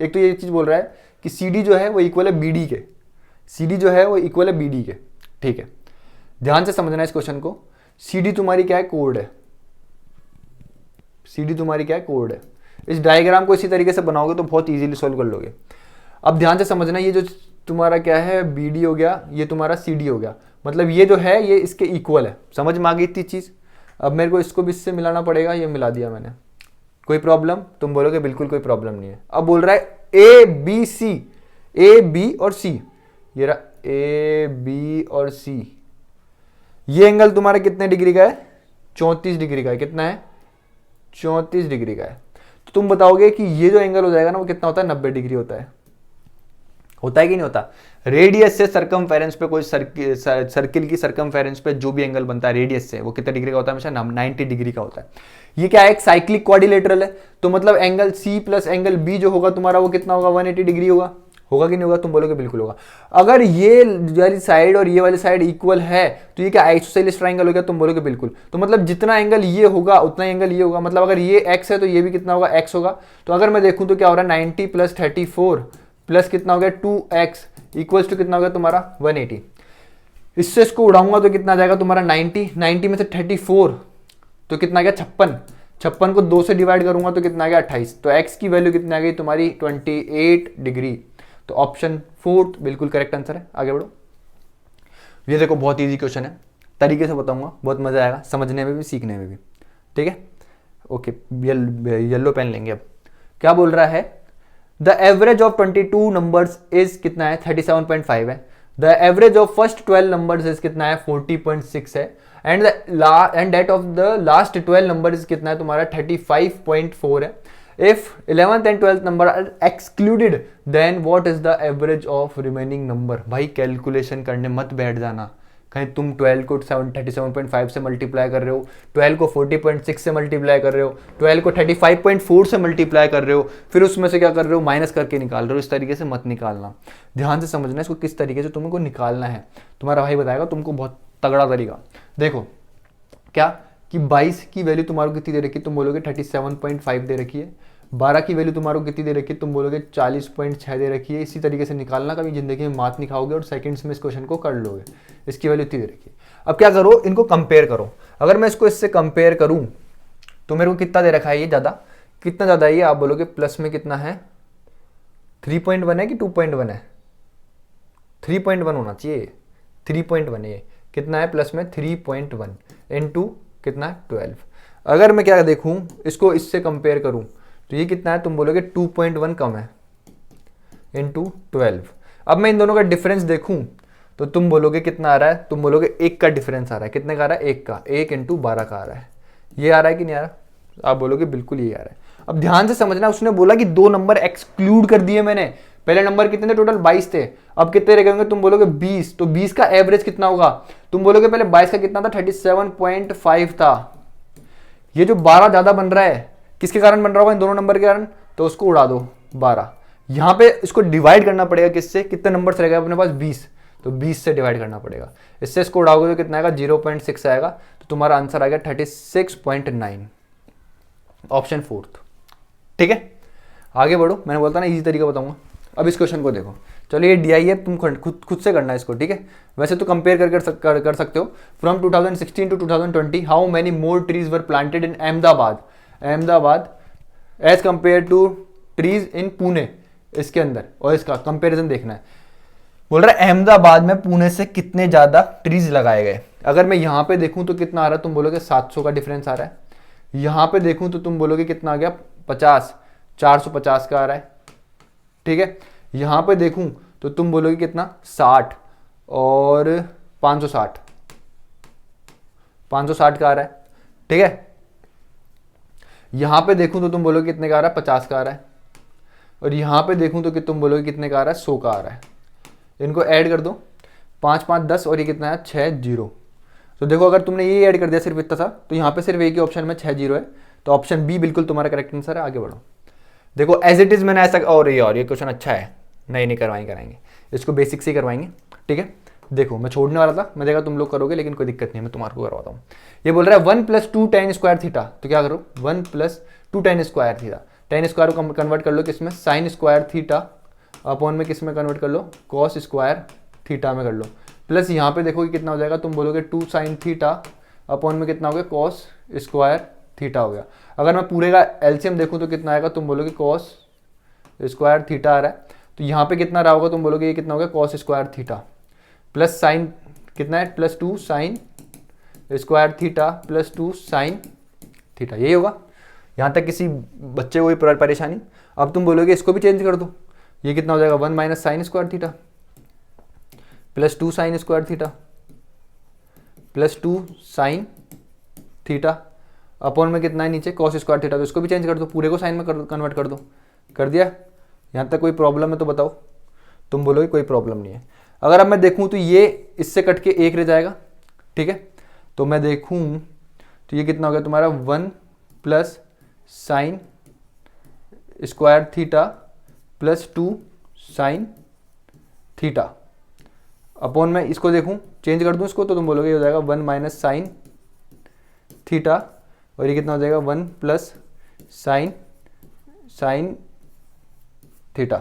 एक तो ये चीज बोल रहा है कि CD जो है वो इक्वल है BD के, CD जो है वो इक्वल है BD के, ठीक है। ध्यान से समझना इस क्वेश्चन को। CD तुम्हारी क्या है कोड है, CD तुम्हारी क्या है कोड है। इस डायग्राम को इसी तरीके से बनाओगे तो बहुत इजीली सॉल्व कर लोगे। अब ध्यान से समझना, ये जो तुम्हारा क्या है BD हो गया, ये तुम्हारा CD हो गया, मतलब ये जो है ये इसके इक्वल है। समझ में आ गई इतनी चीज। अब मेरे को इसको भी इससे मिलाना पड़ेगा, ये मिला दिया मैंने, कोई प्रॉब्लम? तुम बोलोगे बिल्कुल कोई प्रॉब्लम नहीं है। अब बोल रहा है ए बी सी, ए बी और सी, ये रहा ए बी और सी, ये एंगल तुम्हारा कितने डिग्री का है? 34 डिग्री का है। कितना है? 34 डिग्री का है। तो तुम बताओगे कि ये जो एंगल हो जाएगा ना वो कितना होता है? 90 डिग्री होता है। होता है कि नहीं होता? रेडियस से सरकमफेरेंस पे, कोई सर्किल की सरकमफेरेंस पे जो भी एंगल बनता है रेडियस से, वो कितने डिग्री का होता है? हमेशा 90 डिग्री का होता है। ये क्या है? एक साइक्लिक क्वाड्रिलेटरल है, तो मतलब angle C plus angle B जो होगा तुम्हारा वो कितना होगा? 180 डिग्री होगा। होगा कि नहीं होगा? तुम बोलोगे बिल्कुल होगा। अगर ये वाली साइड और ये वाली साइड इक्वल है तो ये क्या आइसोसेलेस ट्रायंगल हो गया? तुम बोलोगे बिल्कुल। तो मतलब जितना एंगल ये होगा उतना एंगल ये होगा। मतलब अगर ये x है तो ये भी कितना होगा? x होगा। तो अगर मैं देखूं तो क्या हो रहा है? 90 प्लस 34 प्लस कितना हो गया? 2x इक्वल्स टू कितना हो गया तुम्हारा? 180। इससे इसको उड़ाऊंगा तो कितना आ जाएगा तुम्हारा? 90 में से 34 तो कितना आ गया? 56 को 2 से डिवाइड करूंगा तो कितना आ गया? 28। तो x की वैल्यू कितनी आ गई तुम्हारी? 28 डिग्री। तो ऑप्शन 4 बिल्कुल करेक्ट आंसर है। आगे बढ़ो। ये देखो बहुत इजी क्वेश्चन है, तरीके से बताऊंगा, बहुत मजा आएगा समझने में भी सीखने में भी। ठीक है, ओके। येलो पेन लेंगे। अब क्या बोल रहा है? The average of 22 numbers is कितना है? 37.5 है। The average of first 12 numbers is कितना है? 40.6 है। And that of the last 12 number is कितना है तुम्हारा? 35.4 है। If 11th and 12th number are excluded, then what is the average of remaining number? भाई कैलकुलेशन करने मत बैठ जाना कहीं तुम 12 को 37.5 से मल्टीप्लाई कर रहे हो, 12 को 40.6 से मल्टीप्लाई कर रहे हो, 12 को 35.4 से मल्टीप्लाई कर रहे हो, फिर उसमें से क्या कर रहे हो? माइनस करके निकाल रहे हो। इस तरीके से मत निकालना, ध्यान से समझना इसको किस तरीके से तुमको निकालना है। तुम्हारा भाई बताएगा तुमको बहुत तगड़ा तरीका। देखो क्या कि 22 की वैल्यू तुम्हारे कितनी दे रखी है? तुम बोलोगे 37.5 दे रखी है। 12 की वैल्यू तुम्हारे कितनी दे रखी है? तुम बोलोगे 40.6 दे रखी है। इसी तरीके से निकालना, कभी जिंदगी में मात नहीं खाओगे और सेकंड्स में इस क्वेश्चन को कर लोगे। इसकी वैल्यू इतनी दे रखी है। अब क्या करो? इनको कंपेयर करो। अगर मैं इसको इससे कंपेयर करूं तो मेरे को कितना दे रखा है? ये ज़्यादा, कितना ज़्यादा है ये? आप बोलोगे प्लस में कितना है? 3.1 है कि 2.1 है? 3.1 होना चाहिए। 3.1 है। कितना है प्लस में? 3.1 इनटू कितना है? 12। अगर मैं क्या देखूं इसको इससे कंपेयर करूं तो ये कितना है? तुम बोलोगे 2.1 कम है इनटू 12। अब मैं इन दोनों का डिफरेंस देखूं तो तुम बोलोगे कितना आ रहा है? तुम बोलोगे 1 का डिफरेंस आ रहा है। कितने का आ रहा है? 1 का। 1 इंटू 12 का आ रहा है। ये आ रहा है कि नहीं आ रहा? आप बोलोगे बिल्कुल ये आ रहा है। अब ध्यान से समझना, उसने बोला कि 2 नंबर एक्सक्लूड कर दिए मैंने। पहले नंबर कितने थे? टोटल 22 थे। अब कितने रह गए? तुम बोलोगे 20। तो 20 का एवरेज कितना होगा? तुम बोलोगे पहले 22 का कितना था? 37.5 था। ये जो 12 ज्यादा बन रहा है किसके कारण बन रहा होगा? इन दोनों नंबर के कारण। तो उसको उड़ा दो 12। यहां पे इसको डिवाइड करना पड़ेगा किससे? कितने नंबर रह गए अपने पास? 20। तो 20 से डिवाइड करना पड़ेगा। इससे इसको उड़ाओगे तो कितना आएगा? 0.6 आएगा। तो तुम्हारा आंसर आएगा 36.9, ऑप्शन 4। ठीक है, आगे बढ़ो। मैंने बोलता ना इजी तरीका बताऊंगा। अब इस क्वेश्चन को देखो। चलो ये DI है, तुम खुद से करना है इसको। ठीक है, वैसे तो कंपेयर कर सकते हो। From 2016 to 2020 how many more trees were planted in Ahmedabad as compared to trees in Pune. इसके अंदर और इसका कंपेरिजन देखना है। बोल रहा है अहमदाबाद में पुणे से कितने ज्यादा ट्रीज लगाए गए। अगर मैं यहां पे देखूं तो कितना आ रहा है? तुम बोलोगे 700 का डिफरेंस आ रहा है। यहां पे देखूं तो तुम बोलोगे कितना आ गया? 50, 450 का आ रहा है। ठीक है, यहां पे देखूं तो तुम बोलोगे कितना? 60 और 560 का आ रहा है। ठीक है, यहां पे देखूं तो तुम बोलोगे कितने का आ रहा है? 50 का आ रहा है। और यहां पे देखूं तो कि तुम बोलोगे कितने का आ रहा है? 100 का आ रहा है। इनको ऐड कर दो, 5 5 10 और ये कितना है? 6 0। तो देखो अगर तुमने ये ऐड कर दिया सिर्फ इतना सा, तो यहाँ पे सिर्फ एक ही ऑप्शन में 6 0 है। तो ऑप्शन बी बिल्कुल तुम्हारा करेक्ट आंसर है। आगे बढ़ो। देखो एज इट इज मैंने ऐसा, और ये क्वेश्चन अच्छा है। नहीं कराएंगे इसको, बेसिक से ही करवाएंगे। ठीक है, देखो मैं छोड़ने वाला था, मैं देखा तुम लोग करोगे, लेकिन कोई दिक्कत नहीं है, मैं तुम्हारे को करवाता हूँ। ये बोल रहा है 1 + 2 tan स्क्वायर थीटा। तो क्या करो? 1 + 2 tan square theta. tan square को कन्वर्ट कर लो किसमें? साइन स्क्वायर थीटा अपॉन में किसमें कन्वर्ट कर लो? कॉस स्क्वायर थीटा में कर लो। प्लस यहाँ पे देखो कि कितना हो जाएगा? तुम बोलोगे 2 sin थीटा अपॉन में कितना हो गया? कॉस स्क्वायर थीटा हो गया। अगर मैं पूरे का एलसीएम देखूँ तो कितना आएगा? तुम बोलोगे कॉस स्क्वायर थीटा आ रहा है। तो यहाँ पे कितना रहा होगा? तुम बोलोगे ये कितना हो गया? Cos square theta plus sign कितना है? +2 sin square theta +2 sin theta, यही होगा। यहाँ तक किसी बच्चे को कोई परेशानी? अब तुम बोलोगे इसको भी चेंज कर दो, ये कितना हो जाएगा 1 minus sign square theta plus 2 sign square theta plus 2 sine theta upon में कितना है नीचे कॉस स्क्वायर थीटा, तो इसको भी चेंज कर दो, पूरे को साइन में कन्वर्ट कर दो। कर दिया? यहाँ तक कोई प्रॉब्लम है तो बताओ? तुम बोलोगे कोई प्रॉब्लम नहीं है। अगर अब मैं देखूँ तो ये इससे कट के 1 रह जाएगा, ठीक है। तो मैं देखूँ तो ये कितना हो गया तुम्हारा 1 plus sign square theta plus 2 sine theta upon में इसको देखूँ चेंज कर दूँ इसको, तो तुम बोलोगे ये हो जाएगा 1 माइनस साइन थीटा और ये कितना हो जाएगा 1 प्लस साइन थीटा,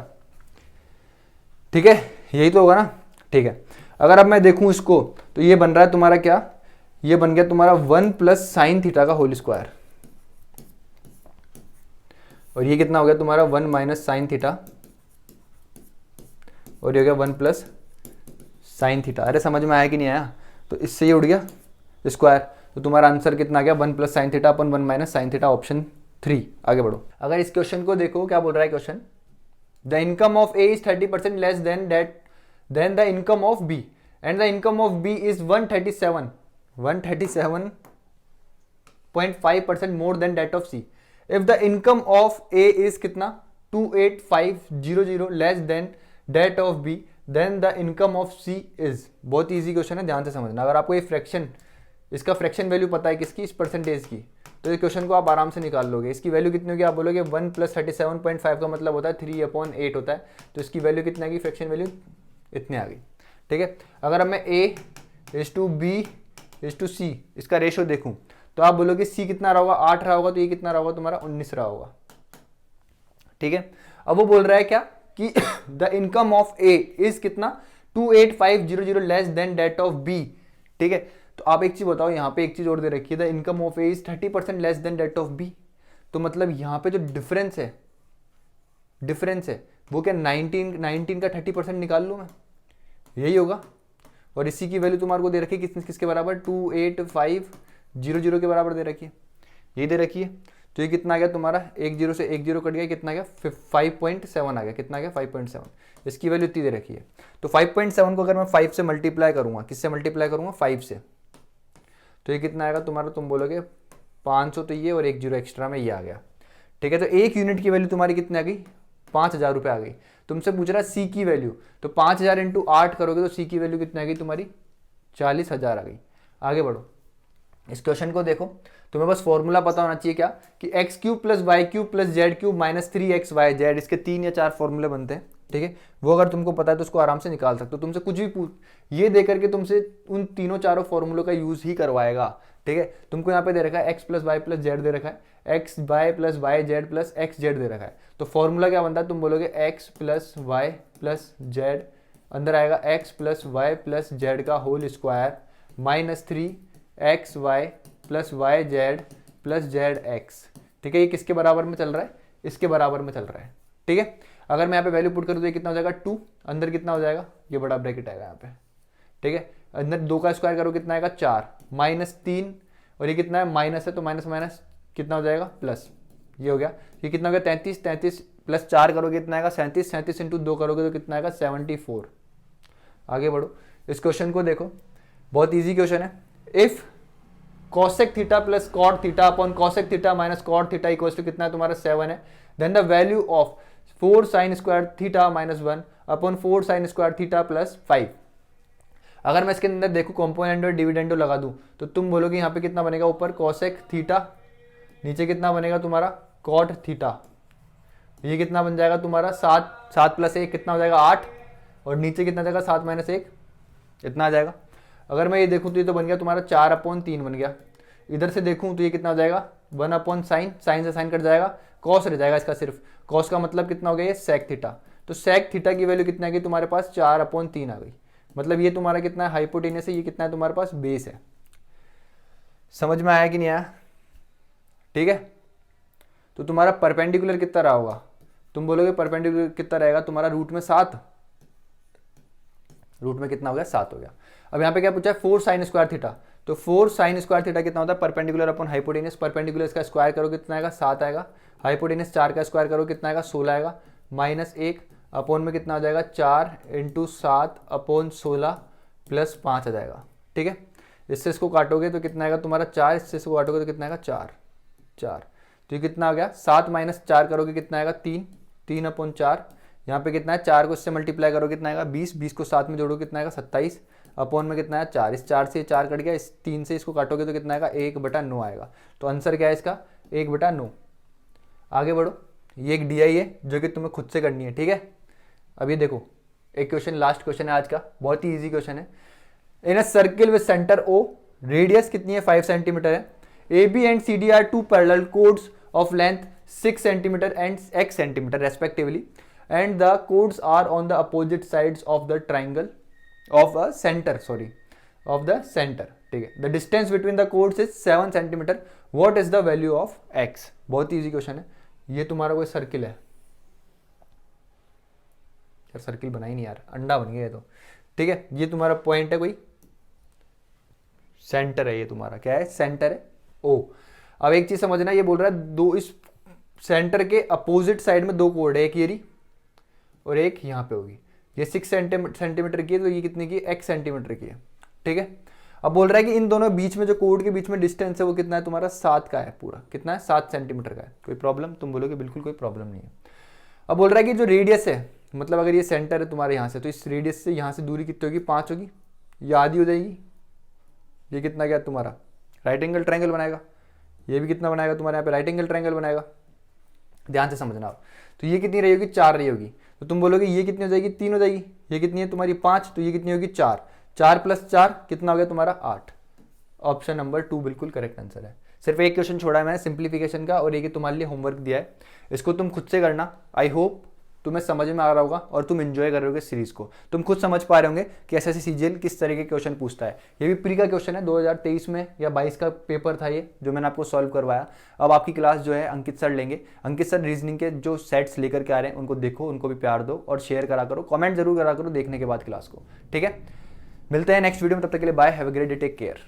ठीक है। यही तो होगा ना, ठीक है। अगर अब मैं देखूं इसको तो ये बन रहा है तुम्हारा क्या, ये बन गया तुम्हारा 1 प्लस साइन थीटा का होल स्क्वायर और ये कितना हो गया तुम्हारा 1 माइनस साइन थीटा और ये हो गया 1 प्लस साइन थीटा। अरे समझ में आया कि नहीं आया? तो इससे ये उड़ गया स्क्वायर, तो तुम्हारा आंसर कितना आ गया 1 प्लस साइन थीटा अपन 1 माइनस साइन थीटा, ऑप्शन 3। आगे बढ़ो। अगर इस क्वेश्चन को देखो क्या बोल रहा है question, the income of A is 30% less than the income of B and the income of B is 137.5% more than that of C. If the income of A is कितना 28500 less than that of B then the income of C is. बहुत ईजी क्वेश्चन है, ध्यान से समझना। अगर आपको ये फ्रैक्शन, इसका फ्रैक्शन वैल्यू पता है किसकी, इस परसेंटेज की, तो इस क्वेश्चन को आप आराम से निकाल लोगे। इसकी वैल्यू कितनी होगी? आप बोलोगे 1 प्लस 37.5 का मतलब होता है 3/8 होता है, तो इसकी वैल्यू कितनी आ गई? फ्रैक्शन वैल्यू इतनी आ गई, ठीक है। अगर अब मैं a is to b is to c इसका रेशो देखूं तो आप बोलोगे c कितना रहा होगा? 8 रहा होगा, तो ये कितना रहा होगा तुम्हारा? 19 रहा होगा, ठीक है। अब वो बोल रहा है क्या कि the income of A is कितना 28500 less than that of B, ठीक है। तो आप एक चीज बताओ, यहाँ पे एक चीज और दे रखी है, the income of A is 30% less than that of B. तो मतलब यहाँ पे जो डिफरेंस है वो क्या 19 का 30% निकाल लूँ मैं, यही होगा। और इसी की वैल्यू तुम्हारे को दे रखी है किसके बराबर? 28500 के बराबर दे रखी है, ये दे रखी है। तो ये कितना आ गया तुम्हारा? 1 0 से 1 0 कट गया, कितना आ गया? 5.7 आ गया। कितना आ गया? 5.7। इसकी वैल्यू इतनी दे रखी है। तो 5.7 को अगर मैं 5 से मल्टीप्लाई करूंगा, किससे मल्टीप्लाई करूंगा? 5 से, तो ये कितना आएगा तुम्हारा? तुम बोलोगे 500, तो ये और 1 0 एक्स्ट्रा में ये आ गया, ठीक है। तो एक यूनिट की वैल्यू तुम्हारी कितनी आ गई? 5000 रुपये आ गई। तुमसे पूछ रहा है सी की वैल्यू, तो 5000 इंटू 8 करोगे तो सी की वैल्यू कितनी आ गई तुम्हारी? 40000 आ गई। आगे बढ़ो, इस क्वेश्चन को देखो। तुम्हें बस फॉर्मूला पता होना चाहिए क्या, कि x cube plus y cube plus z cube minus 3xyz, इसके 3 या 4 फॉर्मूले बनते हैं, ठीक है। वो अगर तुमको पता है तो उसको आराम से निकाल सकते हो। तुमसे कुछ भी पूछ, ये दे करके तुमसे उन तीनों चारों फॉर्मूलों का यूज ही करवाएगा, ठीक है। तुमको यहाँ पे दे रखा है x plus y plus z दे रखा है, x y plus y z plus x z दे रखा है। तो फॉर्मूला क्या बनता है? तुम बोलोगे x plus y plus z, अंदर आएगा x plus y plus z का whole square minus 3 XY plus y z plus z x, ठीक है। ये किसके बराबर में चल रहा है? इसके बराबर में चल रहा है, ठीक है। अगर मैं यहाँ पे वैल्यू पुट करूँ तो ये कितना हो जाएगा? 2, अंदर कितना हो जाएगा? ये बड़ा ब्रैकेट आएगा यहाँ पे, ठीक है। अंदर 2 का स्क्वायर करो कितना आएगा? 4 माइनस 3, और ये कितना है? माइनस है, तो माइनस माइनस कितना हो जाएगा? प्लस, ये हो गया। ये कितना हो गया? 33, 33 प्लस 4 करोगे कितना आएगा? 37, 37 इंटू 2 करोगे तो कितना आएगा? 74। आगे बढ़ो, इस क्वेश्चन को देखो, बहुत ईजी क्वेश्चन है। If cosec theta plus cot theta upon cosec theta minus cot theta equal to कितना है तुम्हारा? 7 है। Then the value of 4 sine square theta minus 1 upon 4 sine square theta plus 5। अगर मैं इसके अंदर देखूं कंपोनेंट और डिविडेंडो लगा दूं तो तुम बोलोगे यहाँ पे कितना बनेगा? ऊपर cosec थीटा, नीचे कितना बनेगा तुम्हारा? Cot theta. ये कितना बन जाएगा तुम्हारा? 7 प्लस 1 कितना हो जाएगा? 8, और नीचे कितना जाएगा? 7 माइनस 1 इतना आ जाएगा। अगर मैं ये देखूं तो ये तो बन गया तुम्हारा 4/3 बन गया। इधर से देखूं तो ये कितना हो जाएगा? 1/sin, साइन से साइन कट जाएगा, कॉस रह जाएगा इसका सिर्फ। कॉस का मतलब कितना हो गया? ये सेक थीटा। तो सेक थीटा की वैल्यू कितना आ गई तुम्हारे पास? 4/3 आ गई। मतलब ये तुम्हारा कितना है? हाइपोटेनस है। ये कितना है तुम्हारे पास? बेस है। समझ में आया कि नहीं आया? ठीक है। तो तुम्हारा परपेंडिकुलर कितना रहा होगा? तुम बोलोगे परपेंडिकुलर कितना रहेगा तुम्हारा? रूट में 7, रूट में कितना हो गया? 7 हो गया। अब यहाँ पे क्या पूछा है? 4 साइन स्क्वायर थीटा। तो 4 साइन स्क्वायर थीटा कितना होता है, परपेंडिकुलर अपॉन हाइपोटेनस, परपेंडिकुलर इसका स्क्वायर करो कितना आएगा 7 आएगा, हाइपोटेनस 4 का स्क्वायर करो कितना आएगा 16 आएगा, -1 अपॉन में कितना आ जाएगा 4 × 7 अपॉन 16 + 5 आ जाएगा। ठीक है, इससे इसको काटोगे तो कितना आएगा तुम्हारा 4, इससे इसको काटोगे तो कितना आएगा 4। तो ये कितना आ गया 7 - 4 करोगे कितना आएगा 3/4। यहाँ पे कितना है 4 को इससे मल्टीप्लाई करो कितना आएगा 20 को 7 में जोड़ो कितना आएगा 27 अपॉन में कितना है 4, इस 4 से 4 कट गया, इस 3 से इसको काटोगे तो कितना आएगा 1/9 आएगा। तो आंसर क्या है इसका 1/9। आगे बढ़ो, ये एक DI है जो कि तुम्हें खुद से करनी है। ठीक है, अब ये देखो एक क्वेश्चन, लास्ट क्वेश्चन है आज का, बहुत ही ईजी क्वेश्चन है। In a circle with centre O, radius कितनी है 5 सेंटीमीटर है, AB and CD are 2 parallel chords of length 6 centimetre and x centimetre respectively, and the chords are on the opposite sides of the triangle of a centre, of the centre. ठीक है, the distance between the chords is 7 centimetre, what is the value of x। बहुत ईजी क्वेश्चन है। ये तुम्हारा कोई सर्किल है यार, सर्किल बना ही नहीं यार, अंडा बन गया ये तो। ठीक है, ये तुम्हारा पॉइंट है, कोई सेंटर है, ये तुम्हारा क्या है सेंटर है O। अब एक चीज समझना, ये बोल रहा है दो इस सेंटर के अपोजिट साइड में 2 कोड है, एक ये और एक यहाँ पे होगी। ये 6 सेंटीमीटर की है तो ये कितने की, x सेंटीमीटर की है। ठीक है, अब बोल रहा है कि इन दोनों बीच में जो कोड के बीच में डिस्टेंस है वो कितना है तुम्हारा 7 का है, पूरा कितना है 7 सेंटीमीटर का है। कोई प्रॉब्लम, तुम बोलोगे बिल्कुल कोई प्रॉब्लम नहीं है। अब बोल रहा है कि जो रेडियस है, मतलब अगर ये सेंटर है तुम्हारे यहाँ से, तो इस रेडियस से यहाँ से दूरी कितनी होगी 5 होगी, ये आधी हो जाएगी। ये कितना गया तुम्हारा राइट एंगल ट्रायंगल बनाएगा, ये भी कितना बनाएगा तुम्हारे यहाँ पे राइट एंगल ट्रायंगल बनाएगा। ध्यान से समझना आप, तो ये कितनी रही होगी 4 रही होगी, तो तुम बोलोगे ये कितनी हो जाएगी 3 हो जाएगी, ये कितनी है तुम्हारी 5, तो ये कितनी होगी 4 + 4 कितना हो गया तुम्हारा 8। ऑप्शन नंबर 2 बिल्कुल करेक्ट आंसर है। सिर्फ एक क्वेश्चन छोड़ा है मैंने सिंप्लीफिकेशन का, और एक तुम्हारे लिए होमवर्क दिया है, इसको तुम खुद से करना। आई होप तुम्हें समझ में आ रहा होगा और तुम एंजॉय कर रहे होगे सीरीज को। तुम खुद समझ पा रहे होंगे कि एसएससी सीजीएल किस तरह के क्वेश्चन पूछता है। ये भी प्री का क्वेश्चन है, 2023 में या 22 का पेपर था ये, जो मैंने आपको सॉल्व करवाया। अब आपकी क्लास जो है अंकित सर लेंगे। अंकित सर रीजनिंग के जो सेट्स लेकर के आ रहे हैं उनको देखो, उनको भी प्यार दो और शेयर करा करो, कमेंट जरूर करा करो देखने के बाद क्लास को। ठीक है, मिलते हैं नेक्स्ट वीडियो में, तब तक के लिए bye, have a great day, take care.